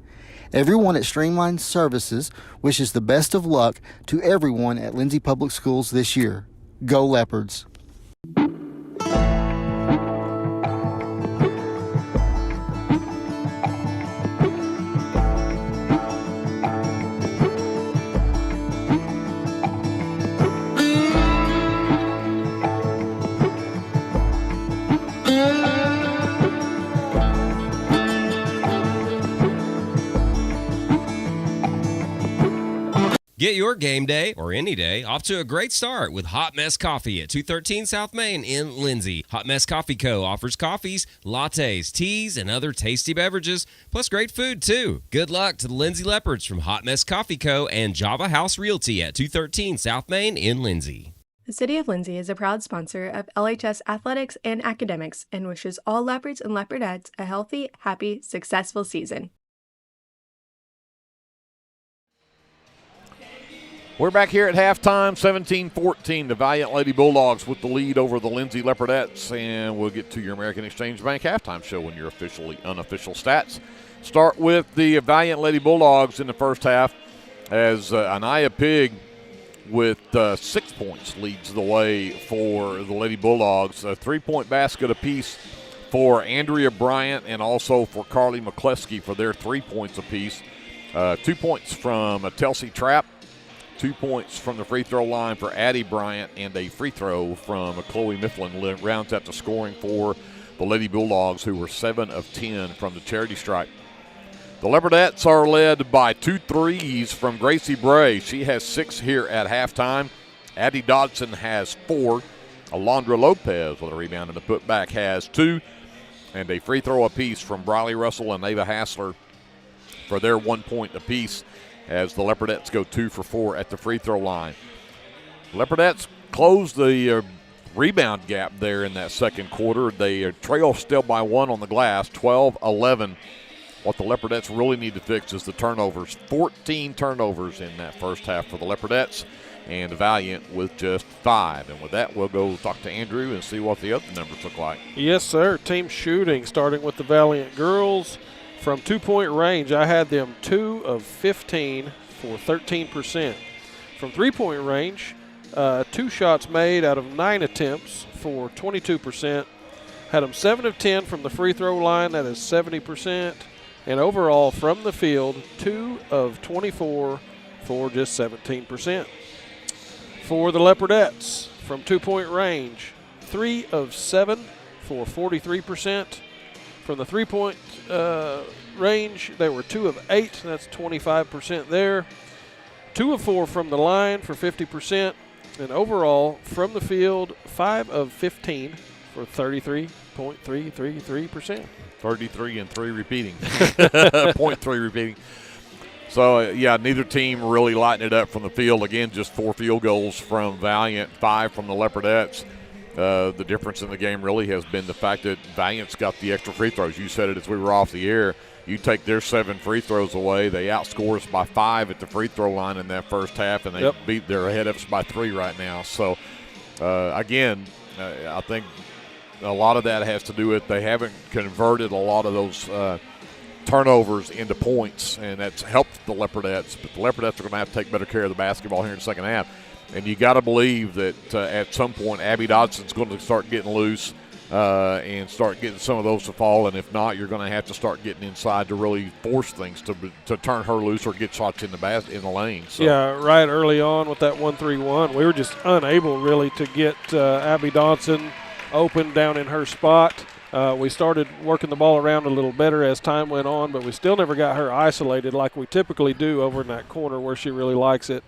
S13: Everyone at Streamline Services wishes the best of luck to everyone at Lindsay Public Schools this year. Go Leopards!
S4: Get your game day, or any day, off to a great start with Hot Mess Coffee at 213 South Main in Lindsay. Hot Mess Coffee Co. offers coffees, lattes, teas, and other tasty beverages, plus great food, too. Good luck to the Lindsay Leopards from Hot Mess Coffee Co. and Java House Realty at 213 South Main in Lindsay.
S17: The City of Lindsay is a proud sponsor of LHS athletics and academics and wishes all leopards and leopardettes a healthy, happy, successful season.
S10: We're back here at halftime, 17-14. The Valliant Lady Bulldogs with the lead over the Lindsay Leopardettes. And we'll get to your American Exchange Bank halftime show when your unofficial stats. Start with the Valliant Lady Bulldogs in the first half as Anaya Pig with 6 points leads the way for the Lady Bulldogs. A 3-point basket apiece for Andrea Bryant and also for Carly McCleskey for their 3 points apiece. 2 points from Telsey Trapp. 2 points from the free throw line for Addie Bryant, and a free throw from Chloe Mifflin rounds out the scoring for the Lady Bulldogs, who were 7 of 10 from the charity stripe. The Leopardettes are led by 2 threes from Gracie Bray. She has 6 here at halftime. Addie Dodson has 4. Alondra Lopez with a rebound and a putback has 2. And a free throw apiece from Briley Russell and Ava Hassler for their 1 point apiece, as the Leopardettes go 2 for 4 at the free throw line. Leopardettes close the rebound gap there in that second quarter. They trail still by 1 on the glass, 12-11. What the Leopardettes really need to fix is the turnovers. 14 turnovers in that first half for the Leopardettes, and Valiant with just 5. And with that, we'll go talk to Andrew and see what the other numbers look like.
S16: Yes, sir. Team shooting, starting with the Valiant girls. From 2-point range, I had them 2 of 15 for 13%. From 3-point range, 2 shots made out of 9 attempts for 22%. Had them 7 of 10 from the free throw line, that is 70%. And overall, from the field, 2 of 24 for just 17%. For the Leopardettes, from 2-point range, 3 of 7 for 43%. From the 3-point range, they were 2 of 8. That's 25% there. 2 of 4 from the line for 50%. And overall, from the field, 5 of 15 for 33.333%.
S10: 33 and 3 repeating. 0.3 repeating. So, neither team really lighting it up from the field. Again, just 4 field goals from Valiant, 5 from the Leopardettes. The difference in the game really has been the fact that Valiant's got the extra free throws. You said it as we were off the air. You take their 7 free throws away, they outscore us by 5 at the free throw line in that first half, and they're ahead of us by 3 right now. So, again, I think a lot of that has to do with they haven't converted a lot of those turnovers into points, and that's helped the Leopardettes. But the Leopardettes are going to have to take better care of the basketball here in the second half. And you got to believe that at some point Abby Dodson's going to start getting loose and start getting some of those to fall. And if not, you're going to have to start getting inside to really force things to turn her loose or get shots in the lane. So.
S16: Yeah, right early on with that 1-3-1, we were just unable really to get Abby Dodson open down in her spot. We started working the ball around a little better as time went on, but we still never got her isolated like we typically do over in that corner where she really likes it.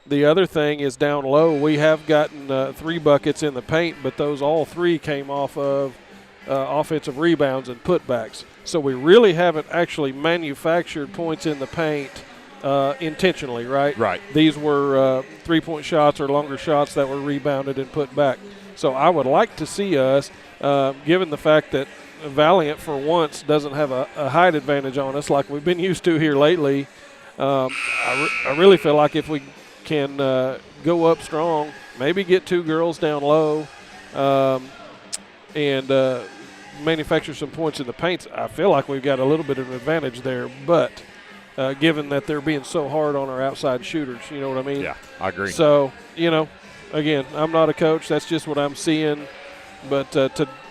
S16: The other thing is down low, we have gotten 3 buckets in the paint, but those all 3 came off of offensive rebounds and putbacks. So we really haven't actually manufactured points in the paint intentionally, right?
S10: Right.
S16: These were 3-point shots or longer shots that were rebounded and put back. So I would like to see us, given the fact that Valliant for once doesn't have a height advantage on us like we've been used to here lately, I really feel like if we can go up strong, maybe get 2 girls down low, and manufacture some points in the paint, I feel like we've got a little bit of an advantage there. But given that they're being so hard on our outside shooters, you know what I mean?
S10: Yeah, I agree.
S16: So, again, I'm not a coach. That's just what I'm seeing. But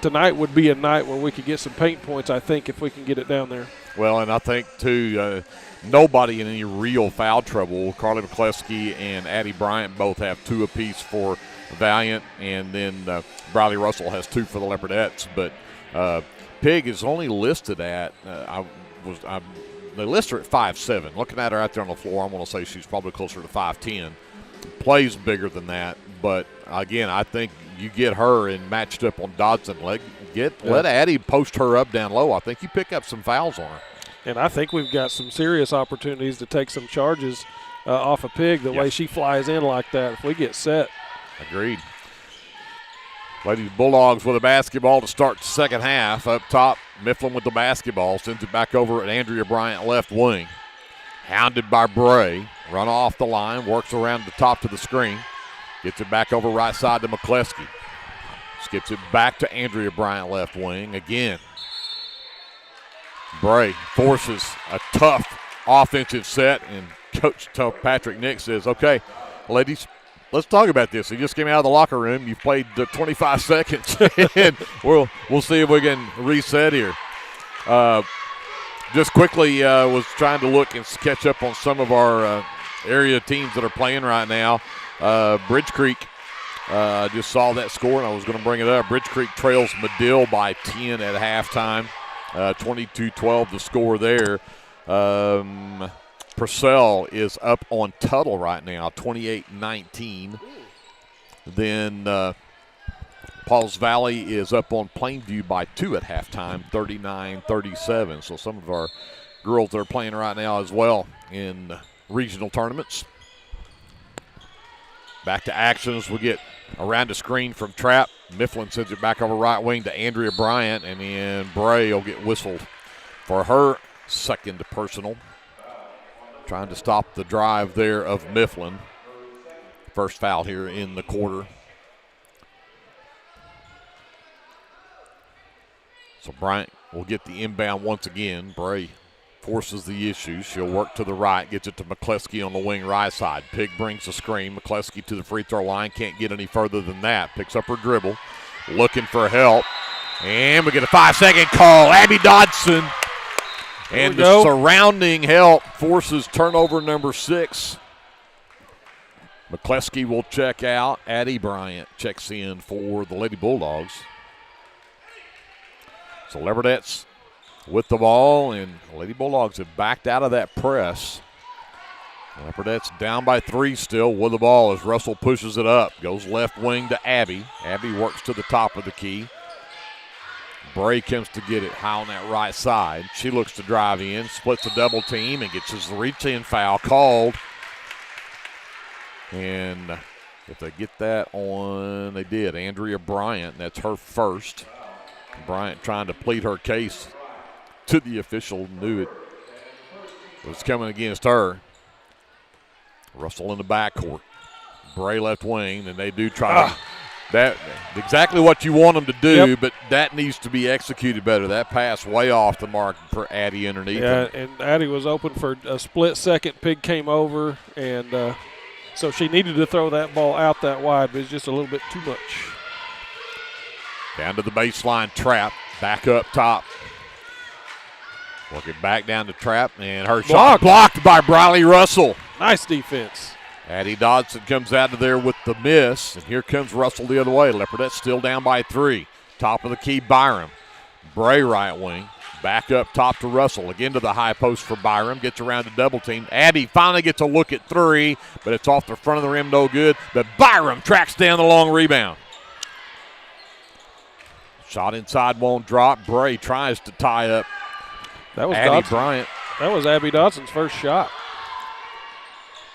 S16: tonight would be a night where we could get some paint points, I think, if we can get it down there.
S10: Well, and I think, too, nobody in any real foul trouble. Carly McCleskey and Addie Bryant both have 2 apiece for Valiant, and then Briley Russell has 2 for the Leopardettes. But Pig is only listed at they list her at 5'7". Looking at her out there on the floor, I'm going to say she's probably closer to 5'10". Plays bigger than that, but again, I think you get her and matched up on Dodson. Let Addie post her up down low. I think you pick up some fouls on her.
S16: And I think we've got some serious opportunities to take some charges off of Pig the way she flies in like that if we get set.
S10: Agreed. Lady Bulldogs with a basketball to start the second half. Up top, Mifflin with the basketball. Sends it back over at Andrea Bryant, left wing. Hounded by Bray. Run off the line, works around the top to the screen. Gets it back over right side to McCleskey. Skips it back to Andrea Bryant, left wing again. Bray forces a tough offensive set, and Coach Patrick Nick says, okay, ladies, let's talk about this. He just came out of the locker room. You've played 25 seconds, and we'll see if we can reset here. Just quickly was trying to look and catch up on some of our area teams that are playing right now. Bridge Creek, just saw that score, and I was going to bring it up. Bridge Creek trails Medill by 10 at halftime. 22-12 the score there. Purcell is up on Tuttle right now, 28-19. Then Pauls Valley is up on Plainview by 2 at halftime, 39-37. So some of our girls that are playing right now as well in regional tournaments. Back to actions. We get around the screen from Trapp. Mifflin sends it back over right wing to Andrea Bryant, and then Bray will get whistled for her second personal. Trying to stop the drive there of Mifflin. First foul here in the quarter. So Bryant will get the inbound once again. Bray forces the issue. She'll work to the right, gets it to McCleskey on the wing right side. Pig brings the screen. McCleskey to the free throw line. Can't get any further than that. Picks up her dribble. Looking for help. And we get a 5-second call. Abby Dodson. And the surrounding help forces turnover number 6. McCleskey will check out. Addie Bryant checks in for the Lady Bulldogs. So Leverdettes with the ball, and Lady Bulldogs have backed out of that press. Leverdettes down by 3 still with the ball as Russell pushes it up. Goes left wing to Abby. Abby works to the top of the key. Bray comes to get it high on that right side. She looks to drive in, splits a double team, and gets his reach-in foul called. And if they get that on, they did. Andrea Bryant, that's her first. Bryant trying to plead her case to the official, knew it was coming against her. Russell in the backcourt. Bray left wing, and they do try to. That exactly what you want them to do, but that needs to be executed better. That pass way off the mark for Addie underneath.
S16: Yeah, and Addie was open for a split second. Pig came over, and so she needed to throw that ball out that wide, but it's just a little bit too much.
S10: Down to the baseline, Trap, back up top. Working back down to Trap, and her shot blocked by Briley Russell.
S16: Nice defense.
S10: Addie Dodson comes out of there with the miss, and here comes Russell the other way. Leopardette still down by 3. Top of the key, Byram. Bray right wing. Back up top to Russell. Again to the high post for Byram. Gets around the double team. Addie finally gets a look at 3, but it's off the front of the rim, no good. But Byram tracks down the long rebound. Shot inside, won't drop. Bray tries to tie up Addie Bryant.
S16: That was Abby Dodson's first shot.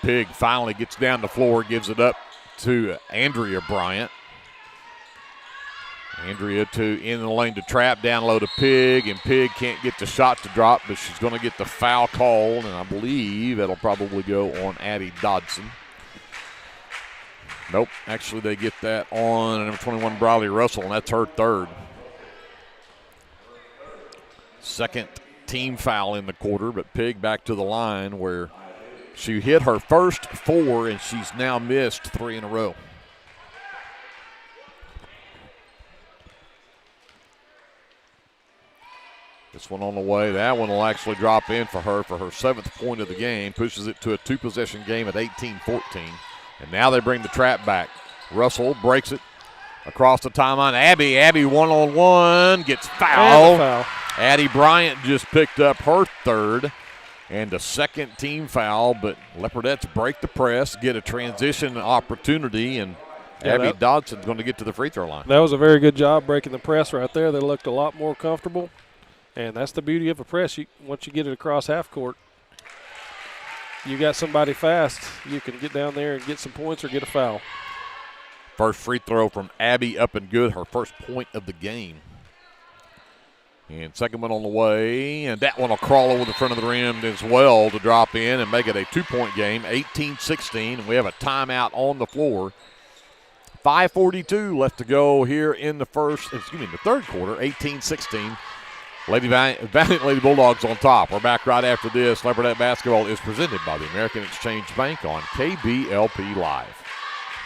S10: Pig finally gets down the floor, gives it up to Andrea Bryant. Andrea in the lane to Trap, down low to Pig, and Pig can't get the shot to drop, but she's going to get the foul called, and I believe it'll probably go on Addie Dodson. Nope, actually they get that on number 21, Briley Russell, and that's her third. Second team foul in the quarter, but Pig back to the line where she hit her first 4, and she's now missed 3 in a row. This one on the way. That one will actually drop in for her 7th point of the game. Pushes it to a 2-possession game at 18-14. And now they bring the Trap back. Russell breaks it across the timeline. Abby one-on-one, gets fouled. Addie Bryant just picked up her third. And a second team foul, but Leopardettes break the press, get a transition opportunity, and Abby Dodson's going to get to the free throw line.
S16: That was a very good job breaking the press right there. They looked a lot more comfortable, and that's the beauty of a press. Once you get it across half court, you got somebody fast. You can get down there and get some points or get a foul.
S10: First free throw from Abby up and good, her first point of the game. And second one on the way, and that one will crawl over the front of the rim as well to drop in and make it a 2-point game, 18-16. And we have a timeout on the floor. 5:42 left to go here in the third quarter, 18-16. Valiant Lady Bulldogs on top. We're back right after this. Leopardette basketball is presented by the American Exchange Bank on KBLP Live.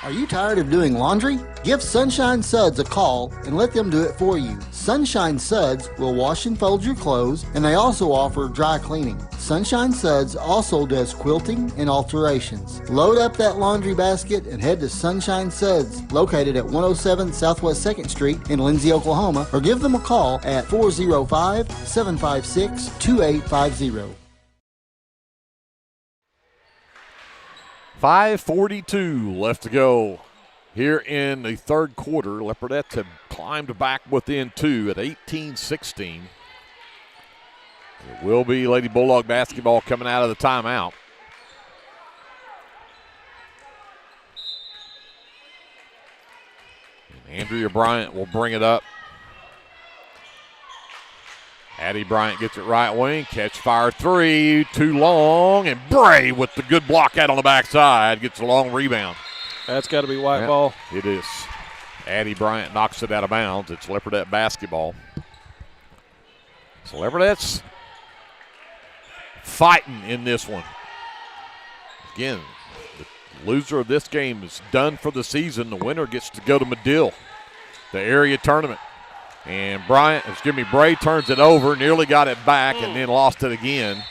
S13: Are you tired of doing laundry? Give Sunshine Suds a call and let them do it for you. Sunshine Suds will wash and fold your clothes, and they also offer dry cleaning. Sunshine Suds also does quilting and alterations. Load up that laundry basket and head to Sunshine Suds, located at 107 Southwest 2nd Street in Lindsay, Oklahoma, or give them a call at 405-756-2850.
S10: 5:42 left to go here in the third quarter. Leopardettes have climbed back within 2 at 18-16. It will be Lady Bulldog basketball coming out of the timeout. And Andrea Bryant will bring it up. Addie Bryant gets it right wing, catch fire three, too long, and Bray with the good block out on the backside gets a long rebound.
S16: That's got to be white ball.
S10: It is. Addie Bryant knocks it out of bounds. It's Leopardette basketball. So Leopardettes fighting in this one. Again, the loser of this game is done for the season. The winner gets to go to Medill, the area tournament. And Bray turns it over, nearly got it back, and then lost it again.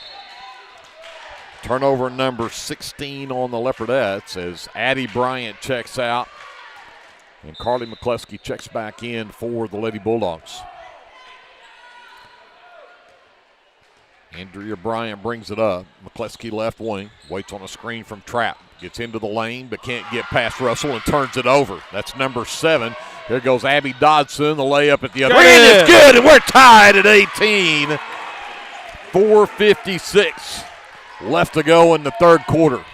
S10: Turnover number 16 on the Leopardettes as Addie Bryant checks out. And Carly McCluskey checks back in for the Lady Bulldogs. Andrea Bryant brings it up. McCluskey left wing, waits on a screen from Trapp. Gets into the lane but can't get past Russell and turns it over. That's number 7. There goes Abby Dodson, the layup at the other end. It's good, and we're tied at 18. 4:56 left to go in the third quarter.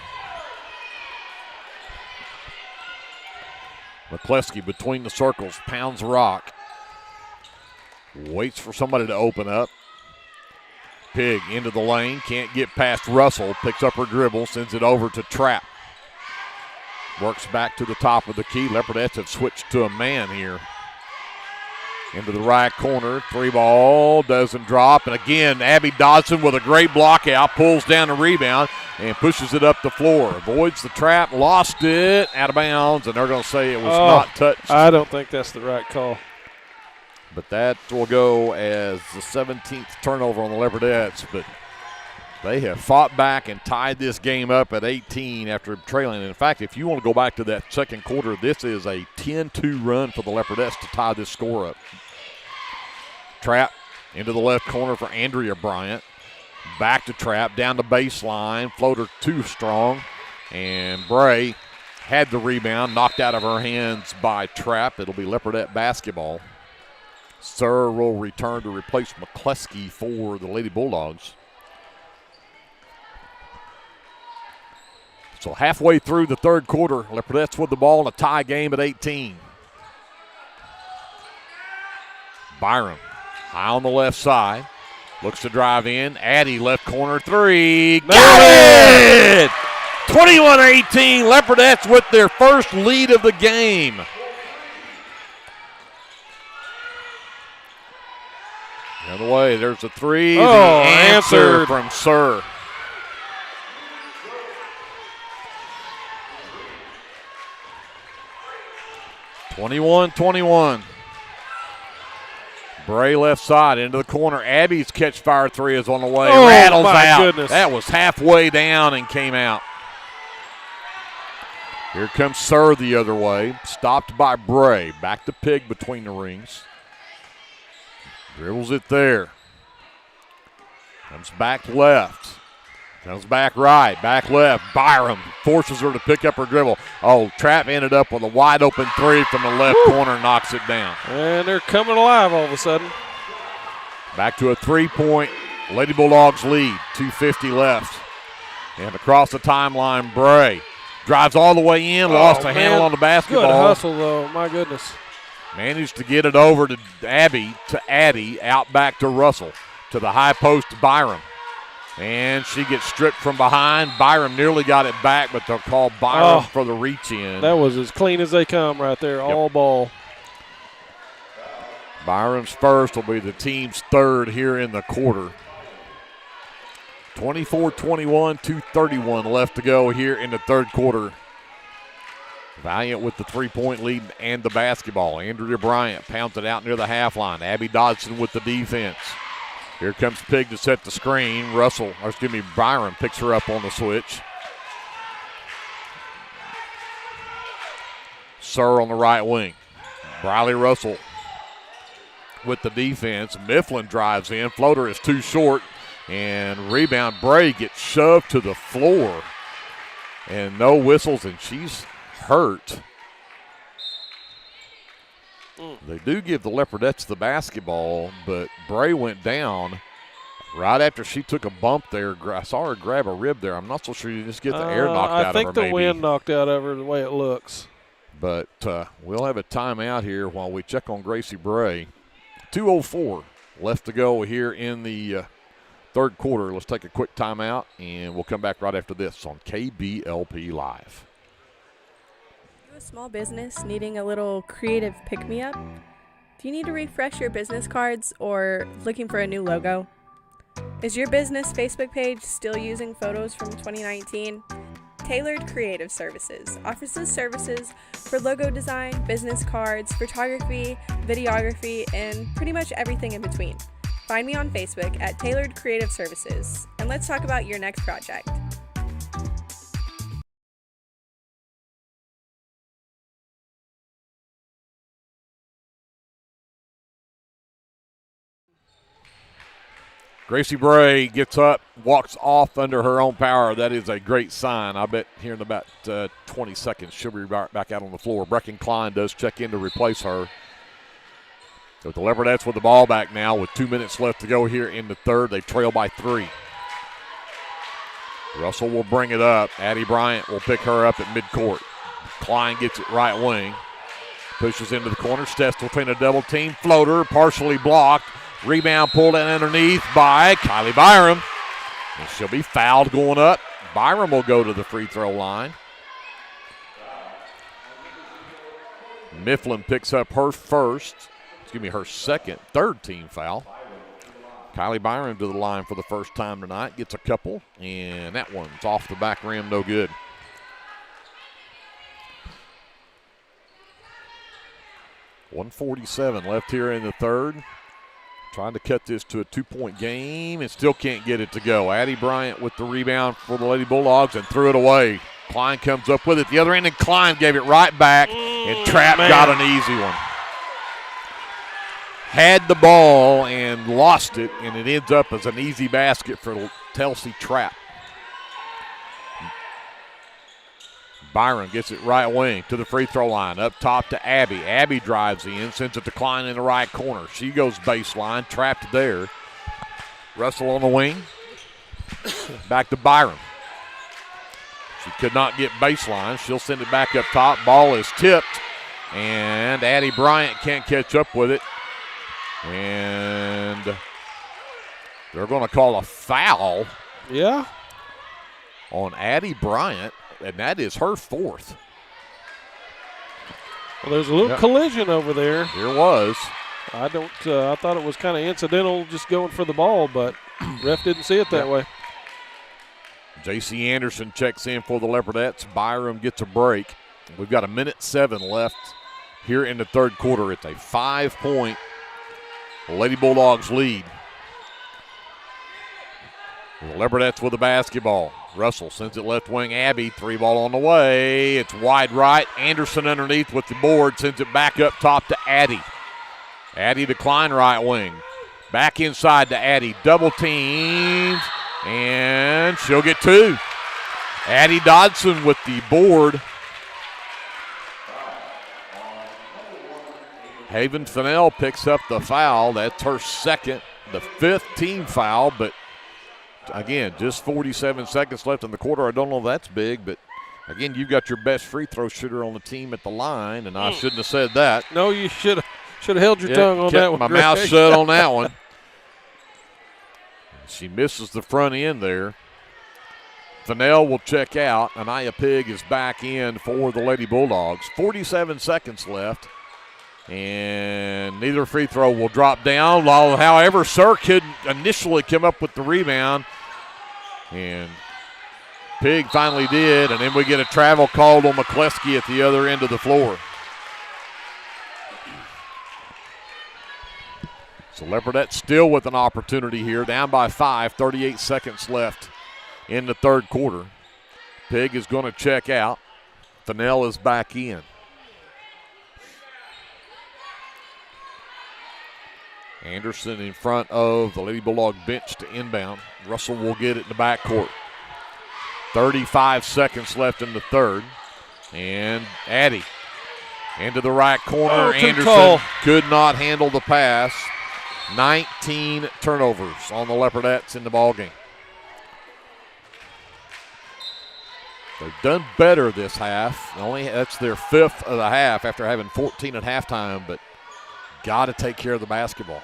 S10: McCluskey between the circles, pounds the rock. Waits for somebody to open up. Pig into the lane, can't get past Russell, picks up her dribble, sends it over to Trapp. Works back to the top of the key. Leopardettes have switched to a man here. Into the right corner, 3-ball, doesn't drop. And again, Abby Dodson with a great block out, pulls down the rebound and pushes it up the floor. Avoids the trap, lost it, out of bounds, and they're going to say it was not touched.
S16: I don't think that's the right call.
S10: But that will go as the 17th turnover on the Leopardettes. But they have fought back and tied this game up at 18 after trailing. In fact, if you want to go back to that second quarter, this is a 10-2 run for the Leopardettes to tie this score up. Trapp into the left corner for Andrea Bryant. Back to Trapp, down the baseline. Floater too strong. And Bray had the rebound, knocked out of her hands by Trapp. It'll be Leopardette basketball. Sir will return to replace McCluskey for the Lady Bulldogs. So halfway through the third quarter, Leopardettes with the ball in a tie game at 18. Byram high on the left side. Looks to drive in. Addie left corner three. Got it! 21-18. Leopardettes with their first lead of the game. The other way, there's a three. The answer from Sir. (21-21). Bray left side into the corner. Abby's catch fire three is on the way. Rattles out.
S16: Goodness.
S10: That was halfway down and came out. Here comes Sir the other way. Stopped by Bray. Back to Pig between the rings. Dribbles it there. Comes back left. Comes back right, back left. Byram forces her to pick up her dribble. Oh, Trapp ended up with a wide open three from the left corner, knocks it down.
S16: And they're coming alive all of a sudden.
S10: Back to a 3-point Lady Bulldogs lead, 2:50 left. And across the timeline, Bray drives all the way in, lost a handle on the basketball.
S16: Good hustle, though, my goodness.
S10: Managed to get it over to Addie, out back to Russell, to the high post to Byram. And she gets stripped from behind. Byram nearly got it back, but they'll call Byram for the reach in.
S16: That was as clean as they come right there, all ball.
S10: Byram's first will be the team's third here in the quarter. 24-21, 2:31 left to go here in the third quarter. Valliant with the 3-point lead and the basketball. Andrea Bryant pounds it out near the half line. Abby Dodson with the defense. Here comes Pig to set the screen. Byram picks her up on the switch. Sir on the right wing. Briley Russell with the defense. Mifflin drives in. Floater is too short. And rebound. Bray gets shoved to the floor. And no whistles, and she's hurt. They do give the Leopardettes the basketball, but Bray went down right after she took a bump there. I saw her grab a rib there. I'm not so sure you just get the air knocked out of her.
S16: I think the wind knocked out of her the way it looks.
S10: But we'll have a timeout here while we check on Gracie Bray. 2:04 left to go here in the third quarter. Let's take a quick timeout, and we'll come back right after this on KBLP Live.
S17: A small business needing a little creative pick-me-up? Do you need to refresh your business cards or looking for a new logo? Is your business Facebook page still using photos from 2019? Tailored Creative Services offers services for logo design, business cards, photography, videography, and pretty much everything in between. Find me on Facebook at Tailored Creative Services, and let's talk about your next project.
S10: Gracie Bray gets up, walks off under her own power. That is a great sign. I bet here in about 20 seconds she'll be back out on the floor. Brecken Klein does check in to replace her. So the Leopardettes with the ball back now with 2 minutes left to go here in the third. They trail by 3. Russell will bring it up. Addie Bryant will pick her up at midcourt. Klein gets it right wing. Pushes into the corner. Steps between a double team. Floater partially blocked. Rebound pulled in underneath by Kylie Byram. And she'll be fouled going up. Byram will go to the free throw line. Mifflin picks up her third team foul. Kylie Byram to the line for the first time tonight. Gets a couple, and that one's off the back rim, no good. .147 left here in the third. Trying to cut this to a 2-point game and still can't get it to go. Addie Bryant with the rebound for the Lady Bulldogs and threw it away. Klein comes up with it the other end, and Klein gave it right back, and Trapp got an easy one. Had the ball and lost it, and it ends up as an easy basket for Telsey Trapp. Byron gets it right wing to the free throw line. Up top to Abby. Abby drives in, sends it to Klein in the right corner. She goes baseline, trapped there. Russell on the wing. Back to Byron. She could not get baseline. She'll send it back up top. Ball is tipped, and Addie Bryant can't catch up with it. And they're going to call a foul.
S16: Yeah.
S10: On Addie Bryant. And that is her fourth.
S16: Well, there's a little collision over there.
S10: There was.
S16: I thought it was kind of incidental, just going for the ball, but ref didn't see it that way.
S10: J.C. Anderson checks in for the Leopardettes. Byram gets a break. We've got 1:07 left here in the third quarter. It's a 5-point Lady Bulldogs lead. The Leopardettes with the basketball. Russell sends it left wing. Abby, 3-ball on the way. It's wide right. Anderson underneath with the board. Sends it back up top to Addie. Addie to Klein right wing. Back inside to Addie. Double teams. And she'll get 2. Addie Dodson with the board. Haven Fennell picks up the foul. That's her second, the 5th team foul, but again, just 47 seconds left in the quarter. I don't know if that's big, but again, you've got your best free throw shooter on the team at the line, and I shouldn't have said that.
S16: No, you should have held your tongue on that one.
S10: My mouth shut on that one. She misses the front end there. Fennell will check out. Anaya Pig is back in for the Lady Bulldogs. 47 seconds left. And neither free throw will drop down. However, Sir could initially come up with the rebound. And Pig finally did. And then we get a travel called on McCleskey at the other end of the floor. So Leopardettes still with an opportunity here. Down by 5, 38 seconds left in the third quarter. Pig is going to check out. Fennell is back in. Anderson in front of the Lady Bulldog bench to inbound. Russell will get it in the backcourt. 35 seconds left in the third. And Addie into the right corner. Anderson could not handle the pass. 19 turnovers on the Leopardettes in the ballgame. They've done better this half. That's their 5th of the half after having 14 at halftime, but got to take care of the basketball.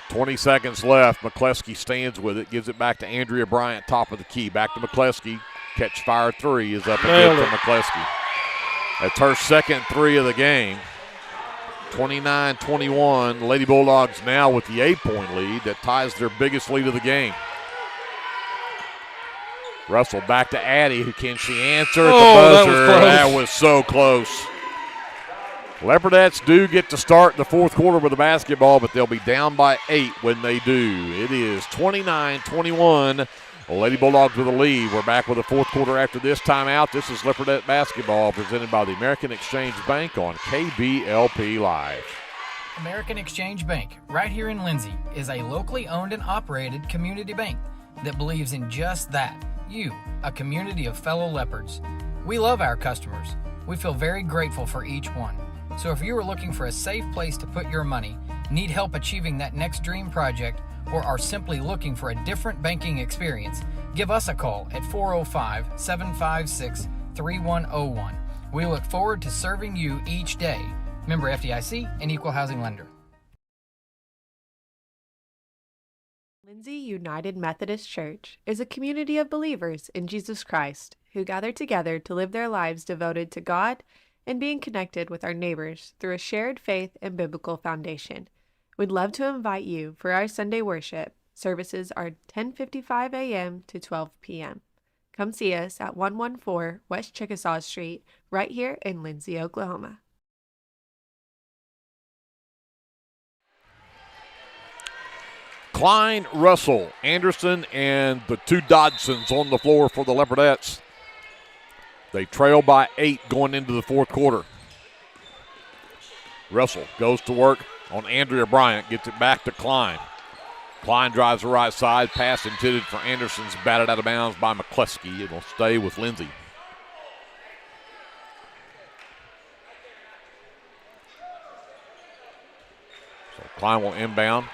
S10: 20 seconds left. McCleskey stands with it, gives it back to Andrea Bryant, top of the key. Back to McCleskey. Catch fire 3 is up again for McCleskey. That's her second 3 of the game. 29-21. Lady Bulldogs now with the 8-point lead that ties their biggest lead of the game. Russell back to Addie. Who can she answer at the buzzer? That was so close. Leopardettes do get to start the fourth quarter with the basketball, but they'll be down by 8 when they do. It is 29-21. Lady Bulldogs with a lead. We're back with the fourth quarter after this timeout. This is Leopardette basketball presented by the American Exchange Bank on KBLP Live.
S1: American Exchange Bank, right here in Lindsay, is a locally owned and operated community bank that believes in just that, you, a community of fellow leopards. We love our customers. We feel very grateful for each one. So if you are looking for a safe place to put your money, need help achieving that next dream project, or are simply looking for a different banking experience, give us a call at 405-756-3101. We look forward to serving you each day. Member FDIC and Equal Housing Lender.
S2: Lindsay United Methodist Church is a community of believers in Jesus Christ who gather together to live their lives devoted to God and being connected with our neighbors through a shared faith and biblical foundation. We'd love to invite you for our Sunday worship. Services are 10:55 a.m. to 12 p.m. Come see us at 114 West Chickasaw Street, right here in Lindsay, Oklahoma.
S10: Klein, Russell, Anderson, and the 2 Dodsons on the floor for the Leopardettes. They trail by 8 going into the fourth quarter. Russell goes to work on Andrea Bryant, gets it back to Klein. Klein drives the right side, pass intended for Anderson's batted out of bounds by McCleskey. It'll stay with Lindsay. So Klein will inbound.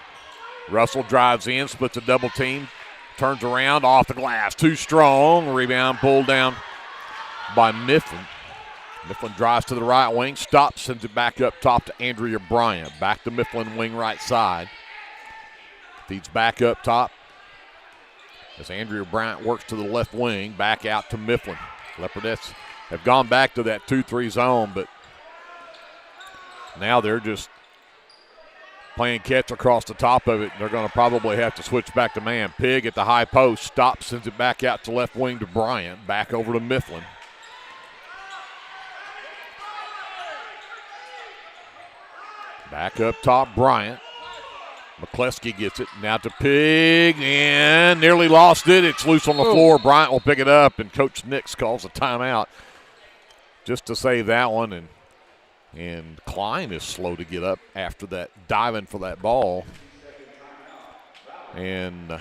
S10: Russell drives in, splits a double team, turns around off the glass. Too strong. Rebound pulled down by Mifflin. Mifflin drives to the right wing, stops, sends it back up top to Andrea Bryant. Back to Mifflin, wing right side. Feeds back up top as Andrea Bryant works to the left wing, back out to Mifflin. Leopardettes have gone back to that 2-3 zone, but now they're just playing catch across the top of it. They're going to probably have to switch back to man. Pig at the high post, stops, sends it back out to left wing to Bryant, back over to Mifflin. Back up top, Bryant. McCleskey gets it. Now to Pig, and nearly lost it. It's loose on the floor. Bryant will pick it up, and Coach Nix calls a timeout just to save that one. And Klein is slow to get up after that, diving for that ball. And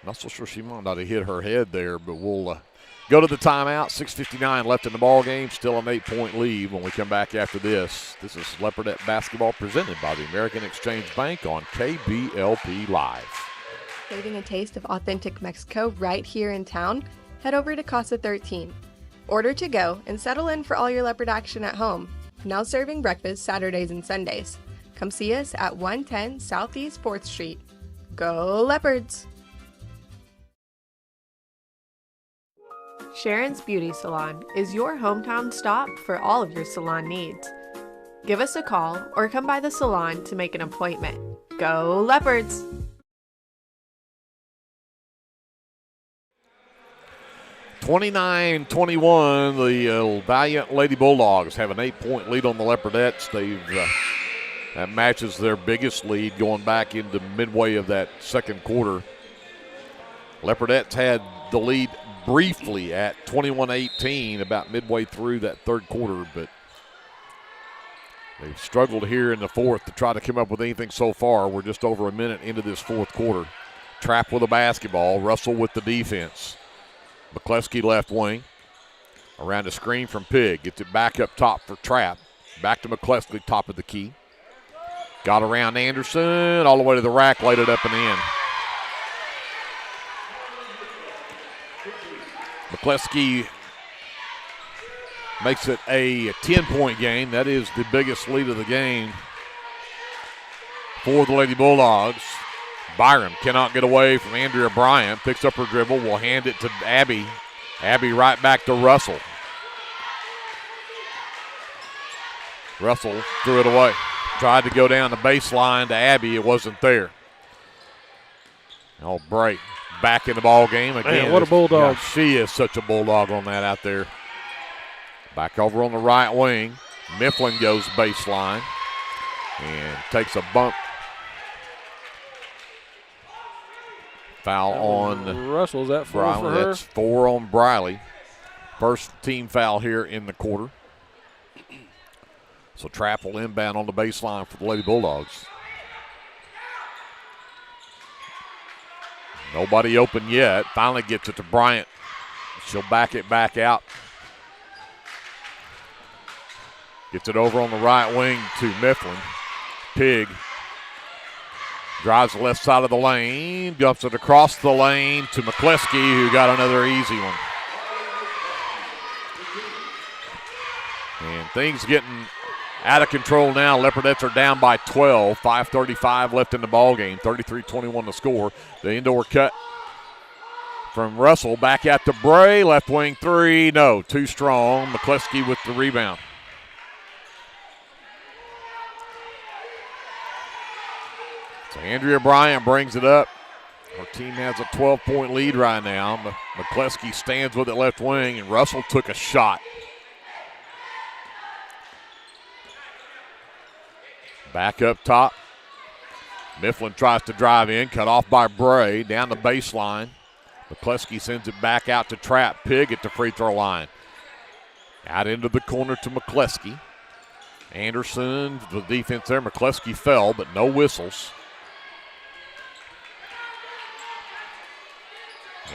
S10: Not so sure she might not have hit her head there, but we'll go to the timeout. 6:59 left in the ball game. Still an 8-point lead when we come back after this. This is Leopardette basketball presented by the American Exchange Bank on KBLP Live.
S17: Craving a taste of authentic Mexico right here in town? Head over to Casa 13. Order to go and settle in for all your leopard action at home. Now serving breakfast Saturdays and Sundays. Come see us at 110 Southeast 4th Street. Go Leopards!
S2: Sharon's Beauty Salon is your hometown stop for all of your salon needs. Give us a call or come by the salon to make an appointment. Go Leopards!
S10: (29-21), the Valliant Lady Bulldogs have an 8-point lead on the Leopardettes. That matches their biggest lead going back into midway of that second quarter. Leopardettes had the lead briefly at 21-18 about midway through that third quarter, but they've struggled here in the fourth to try to come up with anything so far. We're just over a minute into this fourth quarter. Trapp with a basketball, Russell with the defense. McCleskey left wing, around a screen from Pig, gets it back up top for Trapp. Back to McCleskey, top of the key. Got around Anderson, all the way to the rack, laid it up and in. McCleskey makes it a 10-point game. That is the biggest lead of the game for the Lady Bulldogs. Byram cannot get away from Andrea Bryant. Picks up her dribble, will hand it to Abby. Abby right back to Russell. Russell threw it away. Tried to go down the baseline to Abby. It wasn't there. Oh, break. Back in the ball game again.
S16: Man, what a Bulldog.
S10: Yeah, she is such a Bulldog on that out there. Back over on the right wing. Mifflin goes baseline and takes a bump. Foul on
S16: Russell. Is that 4
S10: Briley.
S16: for her?
S10: That's 4 on Briley. First team foul here in the quarter. So Trapp will inbound on the baseline for the Lady Bulldogs. Nobody open yet. Finally gets it to Bryant. She'll back it back out. Gets it over on the right wing to Mifflin. Pig drives the left side of the lane. Dumps it across the lane to McCleskey, who got another easy one. And things getting out of control now. Leopardettes are down by 12. 5:35 left in the ball game. 33-21 to score. The indoor cut from Russell. Back out to Bray. Left wing three. No, too strong. McCleskey with the rebound. So Andrea Bryant brings it up. Her team has a 12-point lead right now. McCleskey stands with it left wing, and Russell took a shot. Back up top. Mifflin tries to drive in, cut off by Bray, down the baseline. McCleskey sends it back out to Trapp. Pig at the free throw line. Out into the corner to McCleskey. Anderson, the defense there. McCleskey fell, but no whistles.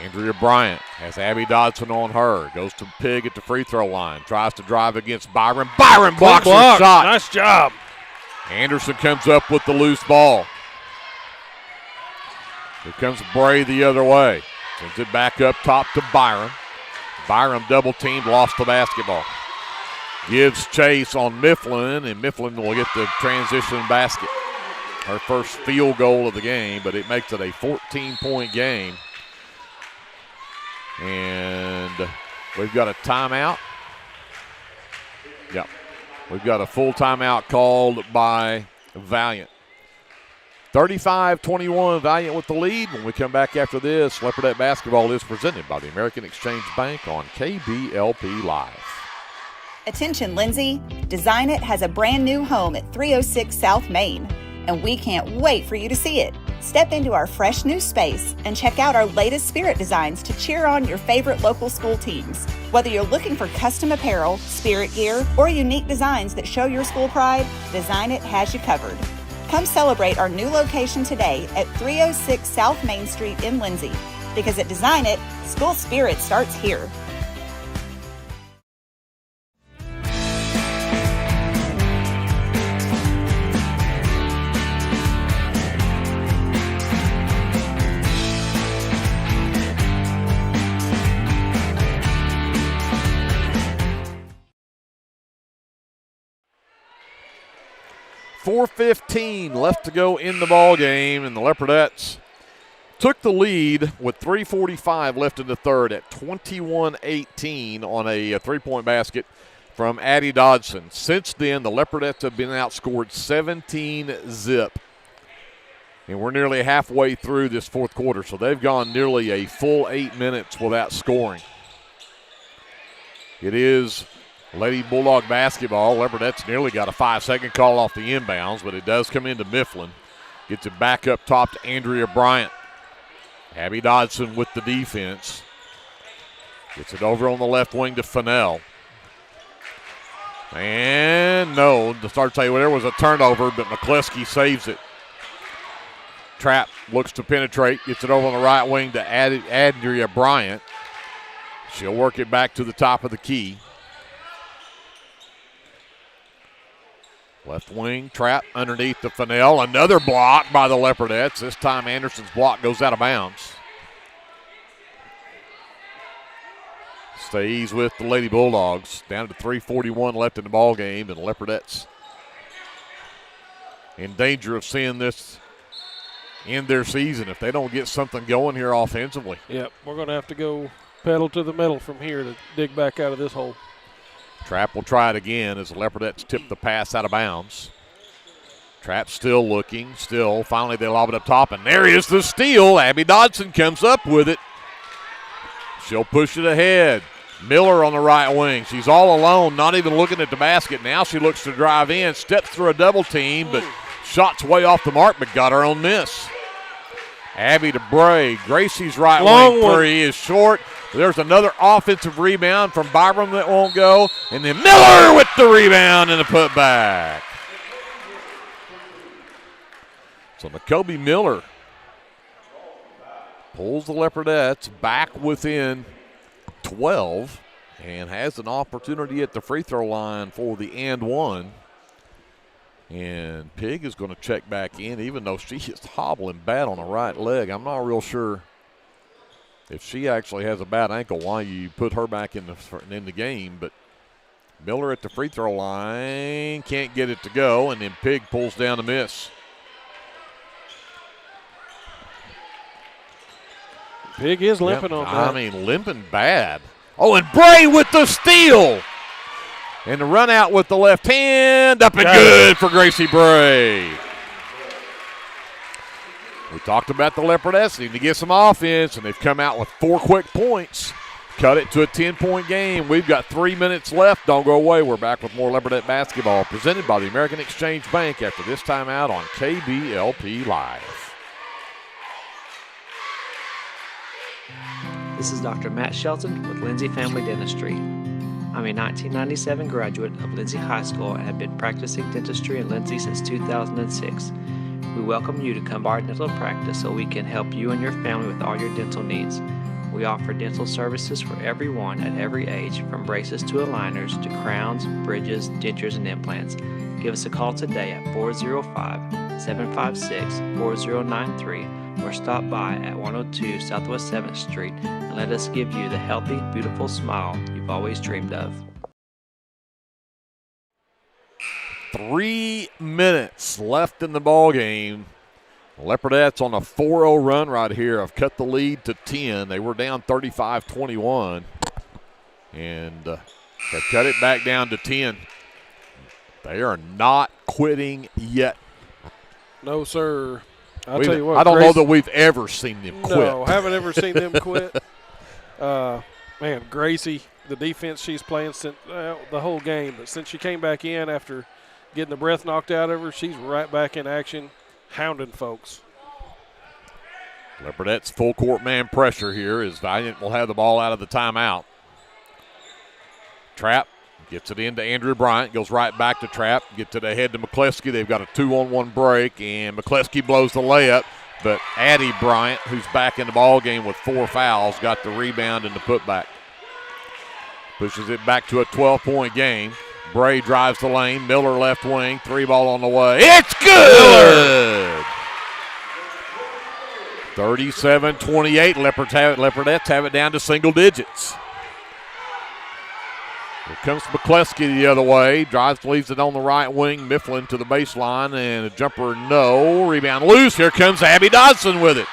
S10: Andrea Bryant has Abby Dodson on her. Goes to Pig at the free throw line. Tries to drive against Byron. Byron blocks her shot.
S16: Nice job.
S10: Anderson comes up with the loose ball. Here comes Bray the other way. Sends it back up top to Byron. Byron double teamed, lost the basketball. Gives chase on Mifflin, and Mifflin will get the transition basket. Her first field goal of the game, but it makes it a 14-point game. And we've got a timeout. Yep. We've got a full timeout called by Valliant. 35-21, Valliant with the lead. When we come back after this, Leopardette basketball is presented by the American Exchange Bank on KBLP Live.
S6: Attention, Lindsay. Design It has a brand new home at 306 South Main, and we can't wait for you to see it. Step into our fresh new space and check out our latest spirit designs to cheer on your favorite local school teams. Whether you're looking for custom apparel, spirit gear, or unique designs that show your school pride, Design It has you covered. Come celebrate our new location today at 306 South Main Street in Lindsay. Because at Design It, school spirit starts here.
S10: .4:15 left to go in the ball game, and the Leopardettes took the lead with 3:45 left in the third at 21-18 on a three-point basket from Addie Dodson. Since then, the Leopardettes have been outscored 17-0. And we're nearly halfway through this fourth quarter, so they've gone nearly a full 8 minutes without scoring. It is Lady Bulldog basketball. Leopardettes nearly got a 5-second call off the inbounds, but it does come into Mifflin. Gets it back up top to Andrea Bryant. Abby Dodson with the defense. Gets it over on the left wing to Fennell. And no, to start to tell you, there was a turnover, but McCluskey saves it. Trapp looks to penetrate, gets it over on the right wing to Andrea Bryant. She'll work it back to the top of the key. Left wing, Trapp underneath the Fennell. Another block by the Leopardettes. This time Anderson's block goes out of bounds. Stays with the Lady Bulldogs. Down to 3:41 left in the ball game, and the Leopardettes in danger of seeing this end their season if they don't get something going here offensively.
S16: Yep, we're going to have to go pedal to the metal from here to dig back out of this hole.
S10: Trapp will try it again as the Leopardettes tip the pass out of bounds. Trapp still looking, finally they lob it up top, and there is the steal. Abby Dodson comes up with it. She'll push it ahead. Miller on the right wing. She's all alone, not even looking at the basket. Now she looks to drive in, steps through a double team, but shot's way off the mark, but got her own miss. Abby to Bray. Gracie's right wing three is short. There's another offensive rebound from Byram that won't go. And then Miller with the rebound and the putback. So Nakobe Miller pulls the Leopardettes back within 12 and has an opportunity at the free throw line for the and one. And Pig is going to check back in, even though she is hobbling bad on the right leg. I'm not real sure if she actually has a bad ankle why you put her back in the game. But Miller at the free throw line can't get it to go, and then Pig pulls down the miss.
S16: Pig is limping on that.
S10: I mean, limping bad. Oh, and Bray with the steal. And the run out with the left hand, up and good for Gracie Bray. We talked about the Leopardettes need to get some offense, and they've come out with 4 quick points. Cut it to a 10-point game. We've got 3 minutes left. Don't go away. We're back with more Leopardette basketball presented by the American Exchange Bank after this timeout on KBLP Live.
S7: This is Dr. Matt Shelton with Lindsay Family Dentistry. I'm a 1997 graduate of Lindsay High School and have been practicing dentistry in Lindsay since 2006. We welcome you to come by our dental practice so we can help you and your family with all your dental needs. We offer dental services for everyone at every age, from braces to aligners to crowns, bridges, dentures, and implants. Give us a call today at 405-756-4093 or stop by at 102 Southwest 7th Street and let us give you the healthy, beautiful smile you've always dreamed of.
S10: 3 minutes left in the ball game. Leopardettes on a 4-0 run right here have cut the lead to 10. They were down 35-21 and have cut it back down to 10. They are not quitting yet.
S16: No, sir. I'll tell you what.
S10: I don't know that we've ever seen them quit.
S16: No, haven't ever seen them quit. Man, Gracie, the defense she's playing since the whole game, but since she came back in after getting the breath knocked out of her, she's right back in action, hounding folks.
S10: Leopardettes full court man pressure here as Valliant will have the ball out of the timeout. Trapp gets it into Andrew Bryant, goes right back to Trapp, gets it ahead to McCluskey. They've got a 2-on-1 break, and McCluskey blows the layup. But Addie Bryant, who's back in the ball game with 4 fouls, got the rebound and the putback. Pushes it back to a 12-point game. Bray drives the lane. Miller left wing. 3 ball on the way. It's good! 37-28. Leopardettes have it down to single digits. Here comes McCleskey the other way. Drives, leaves it on the right wing. Mifflin to the baseline, and a jumper, no. Rebound loose. Here comes Abby Dodson with it.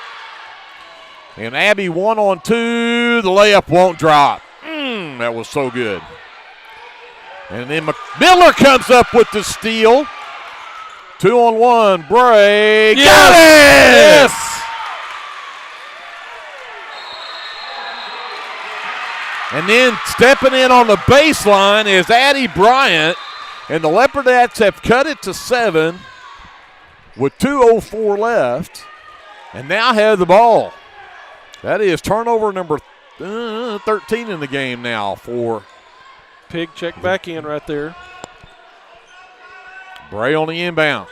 S10: And Abby 1-on-2. The layup won't drop. That was so good. And then Miller comes up with the steal. 2-on-1. Bray.
S16: Yes!
S10: Got it!
S16: Yes!
S10: And then stepping in on the baseline is Addie Bryant. And the Leopardettes have cut it to 7 with 2:04 left. And now have the ball. That is turnover number 13 in the game now for
S16: Pig. Check back in right there.
S10: Bray on the inbounds.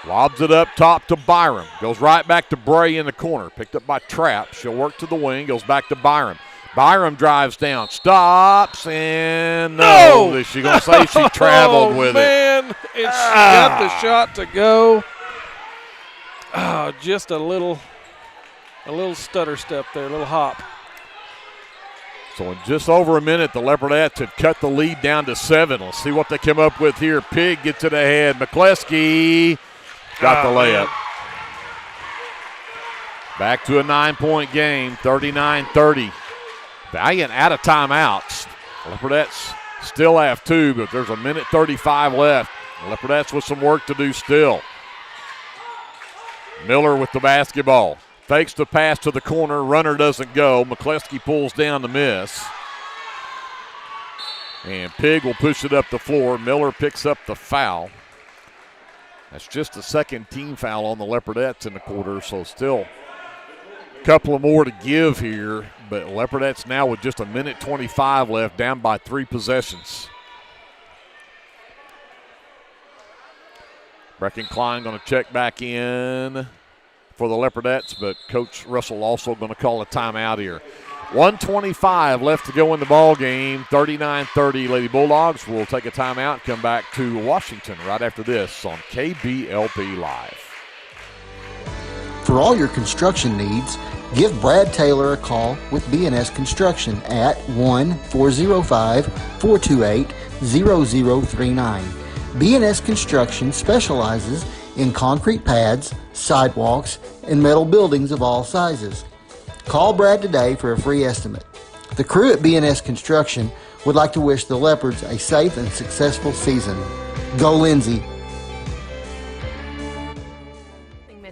S10: Lobs it up top to Byram. Goes right back to Bray in the corner. Picked up by Trapp. She'll work to the wing. Goes back to Byram. Byram drives down. Stops. And no! Is she going to say she traveled with
S16: it? And she got the shot to go. Oh, just a little stutter step there, a little hop.
S10: So in just over a minute, the Leopardettes have cut the lead down to 7. Let's see what they come up with here. Pig gets it ahead. McCleskey got the layup.
S16: Man.
S10: Back to a 9-point game, 39-30. Valliant out of timeouts. Leopardettes still have 2, but there's a minute 35 left. Leopardettes with some work to do still. Miller with the basketball. Fakes the pass to the corner. Runner doesn't go. McCleskey pulls down to miss. And Pig will push it up the floor. Miller picks up the foul. That's just the second team foul on the Leopardettes in the quarter, so still a couple of more to give here. But Leopardettes now with just a minute 25 left, down by 3 possessions. Brecken Klein going to check back in for the Leopardettes, but Coach Russell also going to call a timeout here. 1:25 left to go in the ball game. 39-30. Lady Bulldogs will take a timeout and come back to Washington right after this on KBLP Live.
S13: For all your construction needs, give Brad Taylor a call with B&S Construction at 1-405-428-0039. B&S Construction specializes in concrete pads, sidewalks, and metal buildings of all sizes. Call Brad today for a free estimate. The crew at B&S Construction would like to wish the Leopards a safe and successful season. Go Lindsay!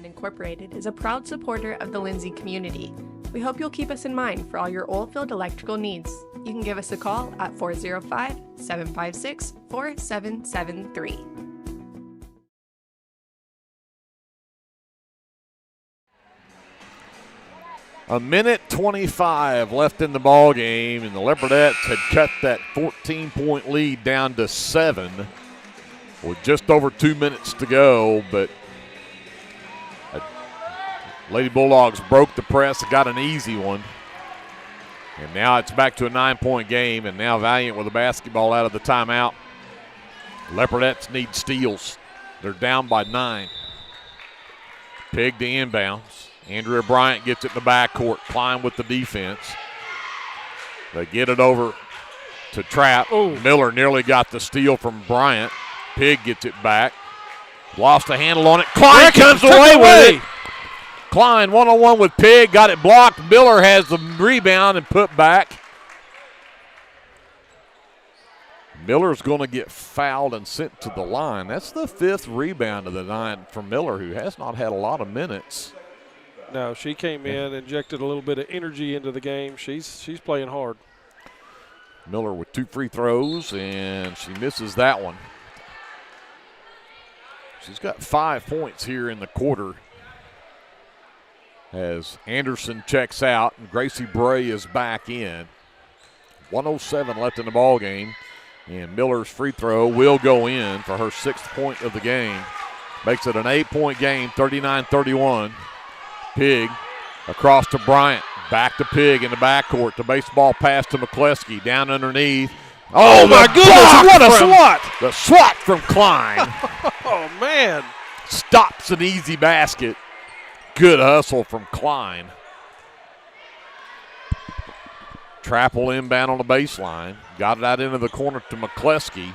S17: Incorporated is a proud supporter of the Lindsay community. We hope you'll keep us in mind for all your oilfield electrical needs. You can give us a call at 405-756-4773.
S10: A minute 25 left in the ball game, and the Leopardettes had cut that 14-point lead down to 7 with just over 2 minutes to go, but Lady Bulldogs broke the press and got an easy one. And now it's back to a 9-point game, and now Valliant with the basketball out of the timeout. Leopardettes need steals. They're down by 9. Pig to inbounds. Andrea Bryant gets it in the backcourt. Klein with the defense. They get it over to Trapp.
S16: Ooh.
S10: Miller nearly got the steal from Bryant. Pig gets it back. Lost a handle on it. Klein comes away with it. Klein 1-on-1 with Pig. Got it blocked. Miller has the rebound and put back. Miller's going to get fouled and sent to the line. That's the 5th rebound of the night from Miller, who has not had a lot of minutes.
S16: No, she came in, injected a little bit of energy into the game. She's playing hard.
S10: Miller with 2 free throws, and she misses that one. She's got 5 points here in the quarter as Anderson checks out and Gracie Bray is back in. 1:07 left in the ball game, and Miller's free throw will go in for her 6th point of the game. Makes it an 8-point game, 39-31. Pig across to Bryant. Back to Pig in the backcourt. The baseball pass to McCleskey. Down underneath.
S16: Oh my goodness, what a swat!
S10: The swat from Klein.
S16: Oh, man.
S10: Stops an easy basket. Good hustle from Klein. Trapp will inbound on the baseline. Got it out into the corner to McCleskey.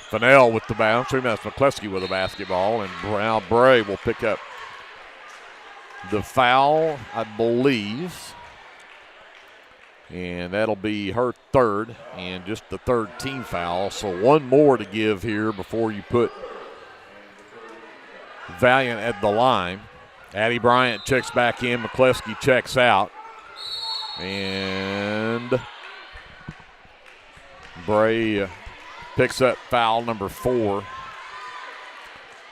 S10: Fennell with the bounce. That's McCleskey with the basketball, and now Bray will pick up the foul, I believe. And that'll be her third, and just the third team foul. So one more to give here before you put Valliant at the line. Addie Bryant checks back in. McCleskey checks out. And Bray picks up foul number 4.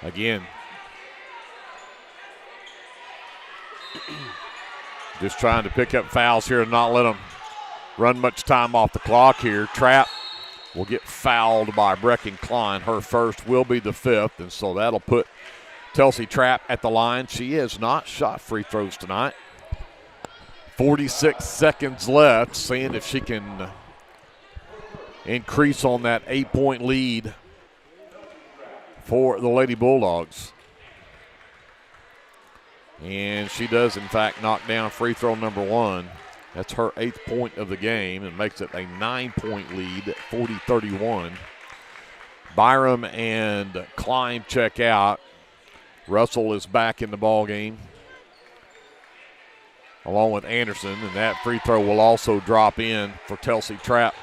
S10: Again, just trying to pick up fouls here and not let them run much time off the clock here. Trapp will get fouled by Brecken Klein. Her first will be the 5th, and so that'll put Telsey Trapp at the line. She has not shot free throws tonight. 46 seconds left, seeing if she can increase on that 8-point lead for the Lady Bulldogs. And she does, in fact, knock down free throw number 1. That's her 8th point of the game and makes it a 9-point lead at 40-31. Byram and Klein check out. Russell is back in the ball game along with Anderson, and that free throw will also drop in for Telsey Trapp.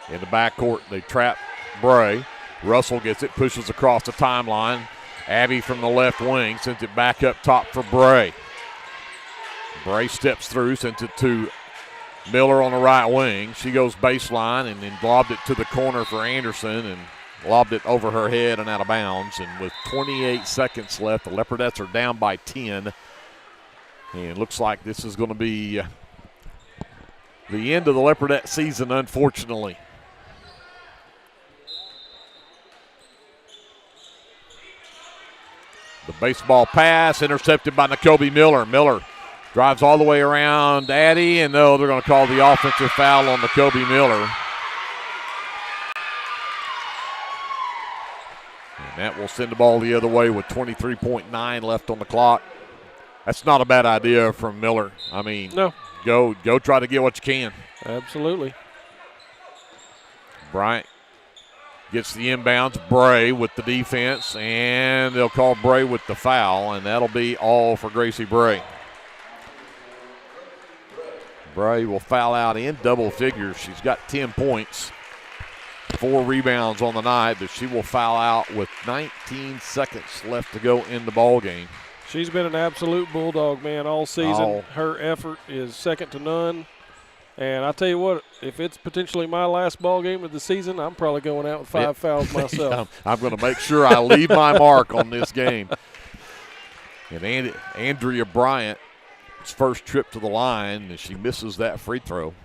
S10: In the backcourt, they trap Bray. Russell gets it, pushes across the timeline. Abby from the left wing sends it back up top for Bray. Bray steps through, sends it to Miller on the right wing. She goes baseline and then lobbed it to the corner for Anderson and lobbed it over her head and out of bounds. And with 28 seconds left, the Leopardettes are down by 10. And it looks like this is going to be the end of the Leopardette season, unfortunately. The baseball pass intercepted by Nakobe Miller. Miller drives all the way around Addie, and no, they're going to call the offensive foul on Nakobe Miller. And that will send the ball the other way with 23.9 left on the clock. That's not a bad idea from Miller. I mean,
S16: no.
S10: Go try to get what you can.
S16: Absolutely.
S10: Bryant gets the inbounds. Bray with the defense, and they'll call Bray with the foul, and that'll be all for Gracie Bray. Bray will foul out in double figures. She's got 10 points, 4 rebounds on the night, but she will foul out with 19 seconds left to go in the ball game.
S16: She's been an absolute bulldog, man, all season. Her effort is second to none. And I tell you what, if it's potentially my last ball game of the season, I'm probably going out with 5 fouls myself.
S10: I'm going to make sure I leave my mark on this game. And Andrea Bryant's first trip to the line, and she misses that free throw.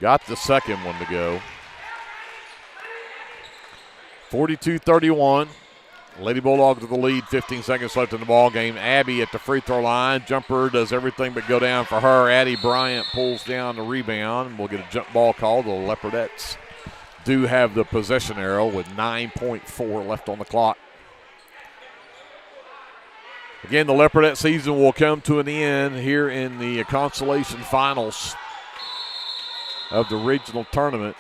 S10: Got the second one to go. 42-31. Lady Bulldogs with the lead, 15 seconds left in the ball game. Abby at the free throw line. Jumper does everything but go down for her. Addie Bryant pulls down the rebound. We'll get a jump ball call. The Leopardettes do have the possession arrow with 9.4 left on the clock. Again, the Leopardette season will come to an end here in the Consolation Finals of the regional tournament.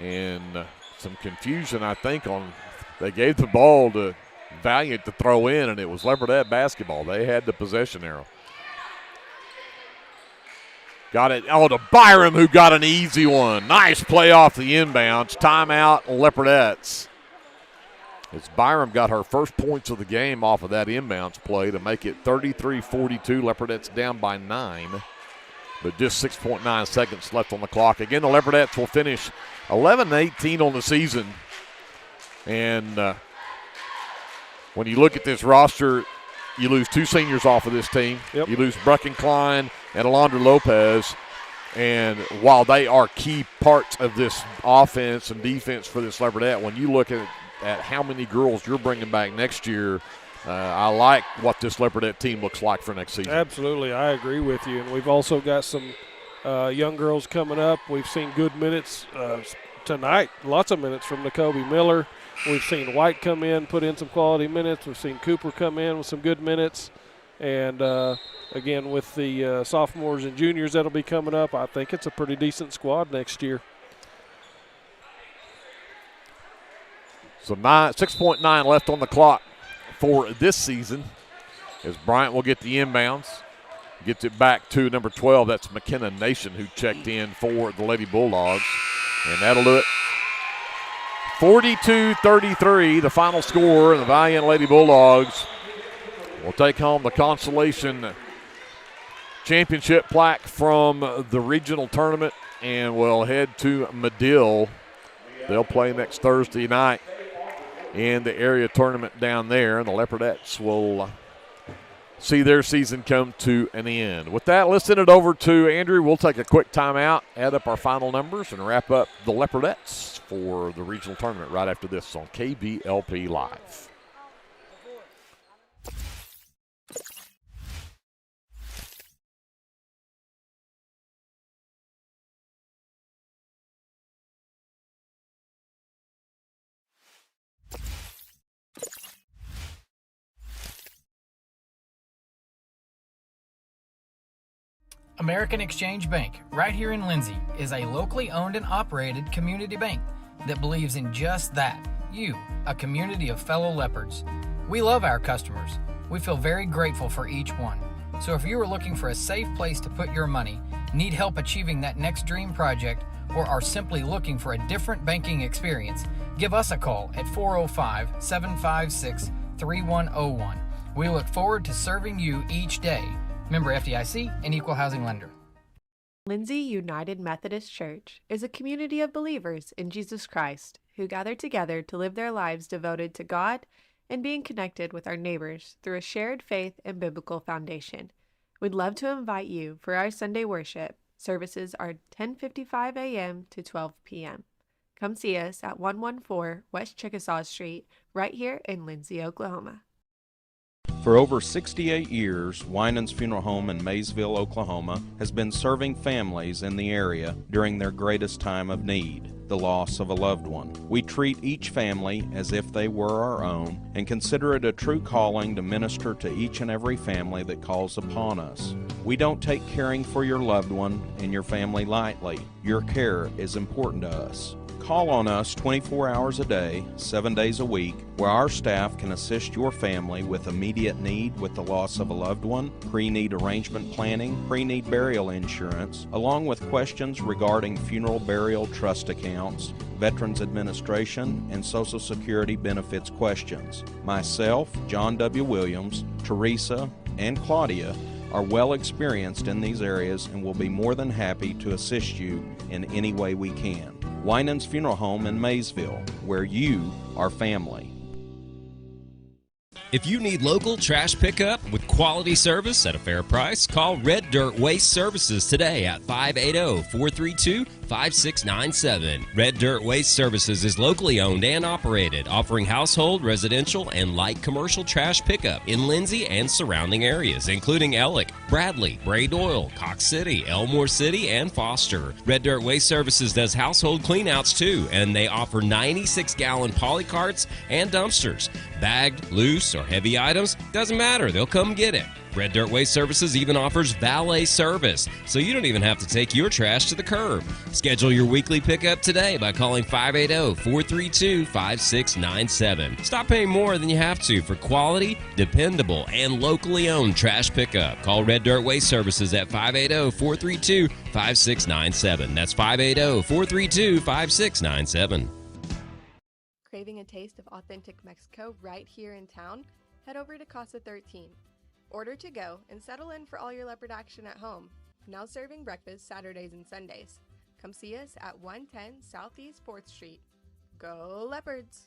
S10: And some confusion, I think, on they gave the ball to Valliant to throw in, and it was Leopardette basketball. They had the possession arrow. Got it. Oh, to Byram, who got an easy one. Nice play off the inbounds. Timeout, Leopardettes. As Byram got her first points of the game off of that inbounds play to make it 33-42. Leopardettes down by 9. But just 6.9 seconds left on the clock. Again, the Leopardettes will finish 11-18 on the season. And when you look at this roster, you lose two seniors off of this team.
S16: Yep.
S10: You lose Brucken Klein and Alondra Lopez. And while they are key parts of this offense and defense for this Leopardette, when you look at how many girls you're bringing back next year, I like what this Leopardette team looks like for next season.
S16: Absolutely, I agree with you. And we've also got some young girls coming up. We've seen good minutes tonight, lots of minutes from Nakobe Miller. We've seen White come in, put in some quality minutes. We've seen Cooper come in with some good minutes. And, again, with the sophomores and juniors that'll be coming up, I think it's a pretty decent squad next year.
S10: So 6.9 left on the clock for this season as Bryant will get the inbounds. Gets it back to number 12. That's McKenna Nation who checked in for the Lady Bulldogs. And that'll do it. 42-33, the final score, and the Valliant Lady Bulldogs will take home the Consolation Championship plaque from the regional tournament and will head to Medill. They'll play next Thursday night in the area tournament down there, and the Leopardettes will see their season come to an end. With that, let's send it over to Andrew. We'll take a quick timeout, add up our final numbers, and wrap up the Leopardettes for the regional tournament right after this on KBLP Live.
S1: American Exchange Bank, right here in Lindsay, is a locally owned and operated community bank that believes in just that, you, a community of fellow leopards. We love our customers. We feel very grateful for each one. So if you are looking for a safe place to put your money, need help achieving that next dream project, or are simply looking for a different banking experience, give us a call at 405-756-3101. We look forward to serving you each day. Member FDIC and Equal Housing Lender.
S2: Lindsay United Methodist Church is a community of believers in Jesus Christ who gather together to live their lives devoted to God and being connected with our neighbors through a shared faith and biblical foundation. We'd love to invite you for our Sunday worship. Services are 10:55 a.m. to 12 p.m. Come see us at 114 West Chickasaw Street, right here in Lindsay, Oklahoma.
S3: For over 68 years, Winans Funeral Home in Maysville, Oklahoma, has been serving families in the area during their greatest time of need, the loss of a loved one. We treat each family as if they were our own and consider it a true calling to minister to each and every family that calls upon us. We don't take caring for your loved one and your family lightly. Your care is important to us. Call on us 24 hours a day, 7 days a week, where our staff can assist your family with immediate need with the loss of a loved one, pre-need arrangement planning, pre-need burial insurance, along with questions regarding funeral burial trust accounts, Veterans Administration, and Social Security benefits questions. Myself, John W. Williams, Teresa, and Claudia are well experienced in these areas and will be more than happy to assist you in any way we can. Winans Funeral Home in Maysville, where you are family.
S4: If you need local trash pickup with quality service at a fair price, call Red Dirt Waste Services today at 580-432-5697. Red Dirt Waste Services is locally owned and operated, offering household, residential, and light commercial trash pickup in Lindsay and surrounding areas, including Ellick, Bradley, Bray Doyle, Cox City, Elmore City, and Foster. Red Dirt Waste Services does household cleanouts too, and they offer 96-gallon poly carts and dumpsters. Bagged, loose, or heavy items, doesn't matter, they'll come get it. Red Dirt Waste Services even offers valet service, so you don't even have to take your trash to the curb. Schedule your weekly pickup today by calling 580-432-5697. Stop paying more than you have to for quality, dependable, and locally owned trash pickup. Call Red Dirt Waste Services at 580-432-5697. That's 580-432-5697.
S17: Craving a taste of authentic Mexico right here in town? Head over to Casa 13. Order to go and settle in for all your leopard action at home. Now serving breakfast Saturdays and Sundays. Come see us at 110 Southeast 4th Street. Go Leopards!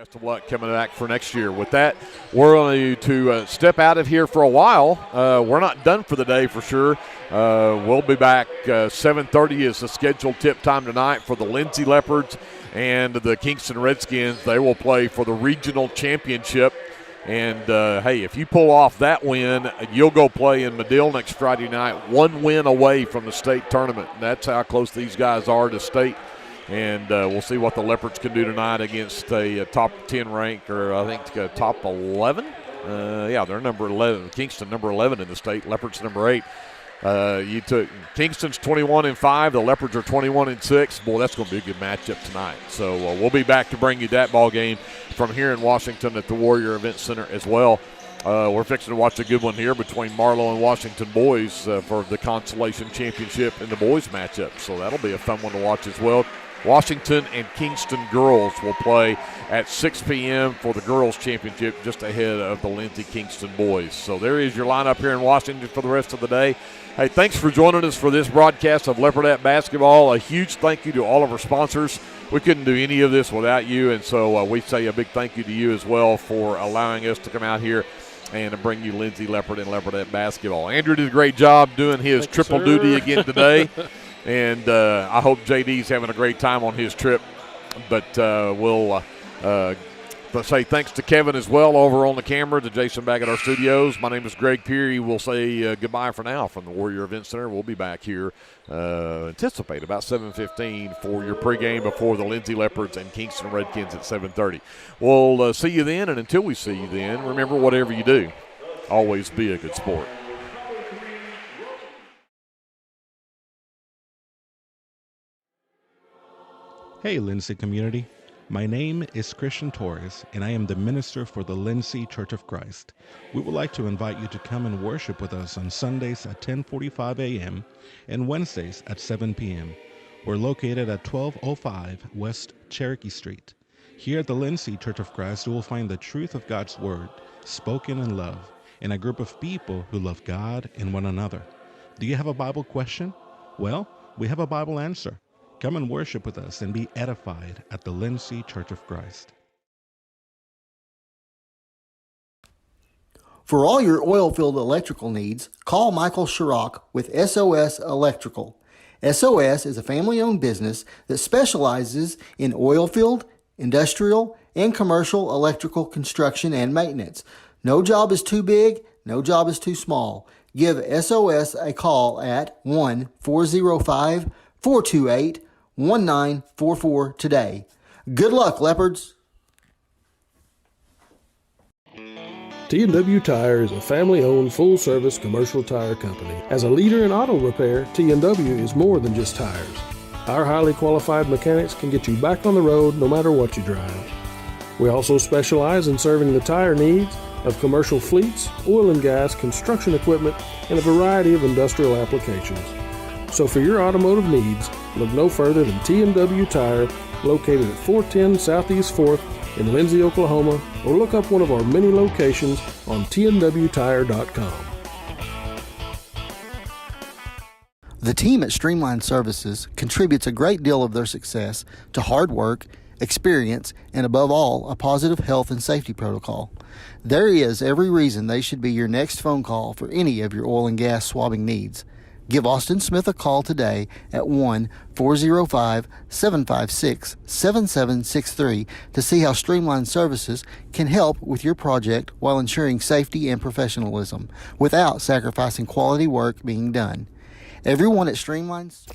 S10: Best of luck coming back for next year. With that, we're going to step out of here for a while. We're not done for the day for sure. We'll be back. 7:30 is the scheduled tip time tonight for the Lindsay Leopards and the Kingston Redskins. They will play for the regional championship. And, hey, if you pull off that win, you'll go play in Medill next Friday night, one win away from the state tournament. And that's how close these guys are to state. And we'll see what the Leopards can do tonight against a top 10 rank, or I think top 11. Yeah, they're number 11. Kingston number 11 in the state. Leopards number 8. You took Kingston's 21-5. The Leopards are 21-6. Boy, that's going to be a good matchup tonight. So we'll be back to bring you that ball game from here in Washington at the Warrior Event Center as well. We're fixing to watch a good one here between Marlowe and Washington boys for the Consolation Championship in the boys matchup. So that'll be a fun one to watch as well. Washington and Kingston girls will play at 6 p.m. for the girls' championship just ahead of the Lindsay-Kingston boys. So there is your lineup here in Washington for the rest of the day. Hey, thanks for joining us for this broadcast of Leopardette Basketball. A huge thank you to all of our sponsors. We couldn't do any of this without you, and so we say a big thank you to you as well for allowing us to come out here and bring you Lindsay Leopard and Leopardette Basketball. Andrew did a great job doing his triple duty again today. And I hope JD's having a great time on his trip. But we'll say thanks to Kevin as well over on the camera, to Jason back at our studios. My name is Greg Peary. We'll say goodbye for now from the Warrior Event Center. We'll be back here, anticipate about 7:15 for your pregame before the Lindsay Leopards and Kingston Redskins at 7:30. We'll see you then, and until we see you then, remember, whatever you do, always be a good sport.
S21: Hey, Lindsay community. My name is Christian Torres, and I am the minister for the Lindsay Church of Christ. We would like to invite you to come and worship with us on Sundays at 10:45 a.m. and Wednesdays at 7 p.m. We're located at 1205 West Cherokee Street. Here at the Lindsay Church of Christ, you will find the truth of God's Word, spoken in love, and a group of people who love God and one another. Do you have a Bible question? Well, we have a Bible answer. Come and worship with us and be edified at the Lindsay Church of Christ.
S13: For all your oil-filled electrical needs, call Michael Sharrock with SOS Electrical. SOS is a family-owned business that specializes in oil-filled, industrial, and commercial electrical construction and maintenance. No job is too big, no job is too small. Give SOS a call at 1-405-428-1944 today. Good luck, Leopards!
S12: T&W Tire is a family-owned, full-service commercial tire company. As a leader in auto repair, T&W is more than just tires. Our highly qualified mechanics can get you back on the road no matter what you drive. We also specialize in serving the tire needs of commercial fleets, oil and gas, construction equipment, and a variety of industrial applications. So for your automotive needs, look no further than T&W Tire, located at 410 Southeast 4th in Lindsay, Oklahoma, or look up one of our many locations on tnwtire.com.
S13: The team at Streamline Services contributes a great deal of their success to hard work, experience, and above all, a positive health and safety protocol. There is every reason they should be your next phone call for any of your oil and gas swabbing needs. Give Austin Smith a call today at 1-405-756-7763 to see how Streamline Services can help with your project while ensuring safety and professionalism without sacrificing quality work being done. Everyone at Streamlines.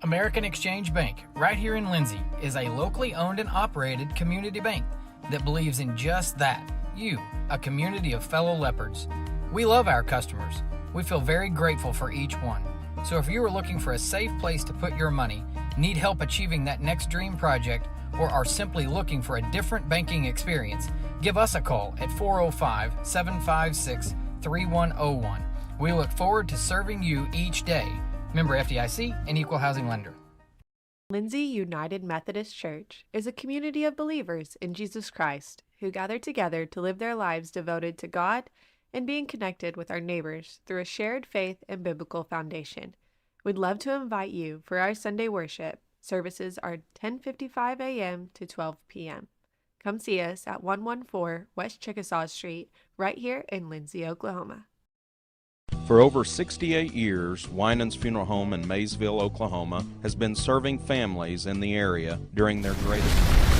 S1: American Exchange Bank, right here in Lindsay, is a locally owned and operated community bank that believes in just that, you, a community of fellow leopards. We love our customers. We feel very grateful for each one. So if you are looking for a safe place to put your money, need help achieving that next dream project, or are simply looking for a different banking experience, give us a call at 405-756-3101. We look forward to serving you each day. Member FDIC, and equal housing lender.
S2: Lindsay United Methodist Church is a community of believers in Jesus Christ who gather together to live their lives devoted to God and being connected with our neighbors through a shared faith and biblical foundation. We'd love to invite you for our Sunday worship. Services are 10:55 a.m. to 12 p.m. Come see us at 114 West Chickasaw Street, right here in Lindsay, Oklahoma.
S3: For over 68 years, Winans Funeral Home in Maysville, Oklahoma has been serving families in the area during their greatest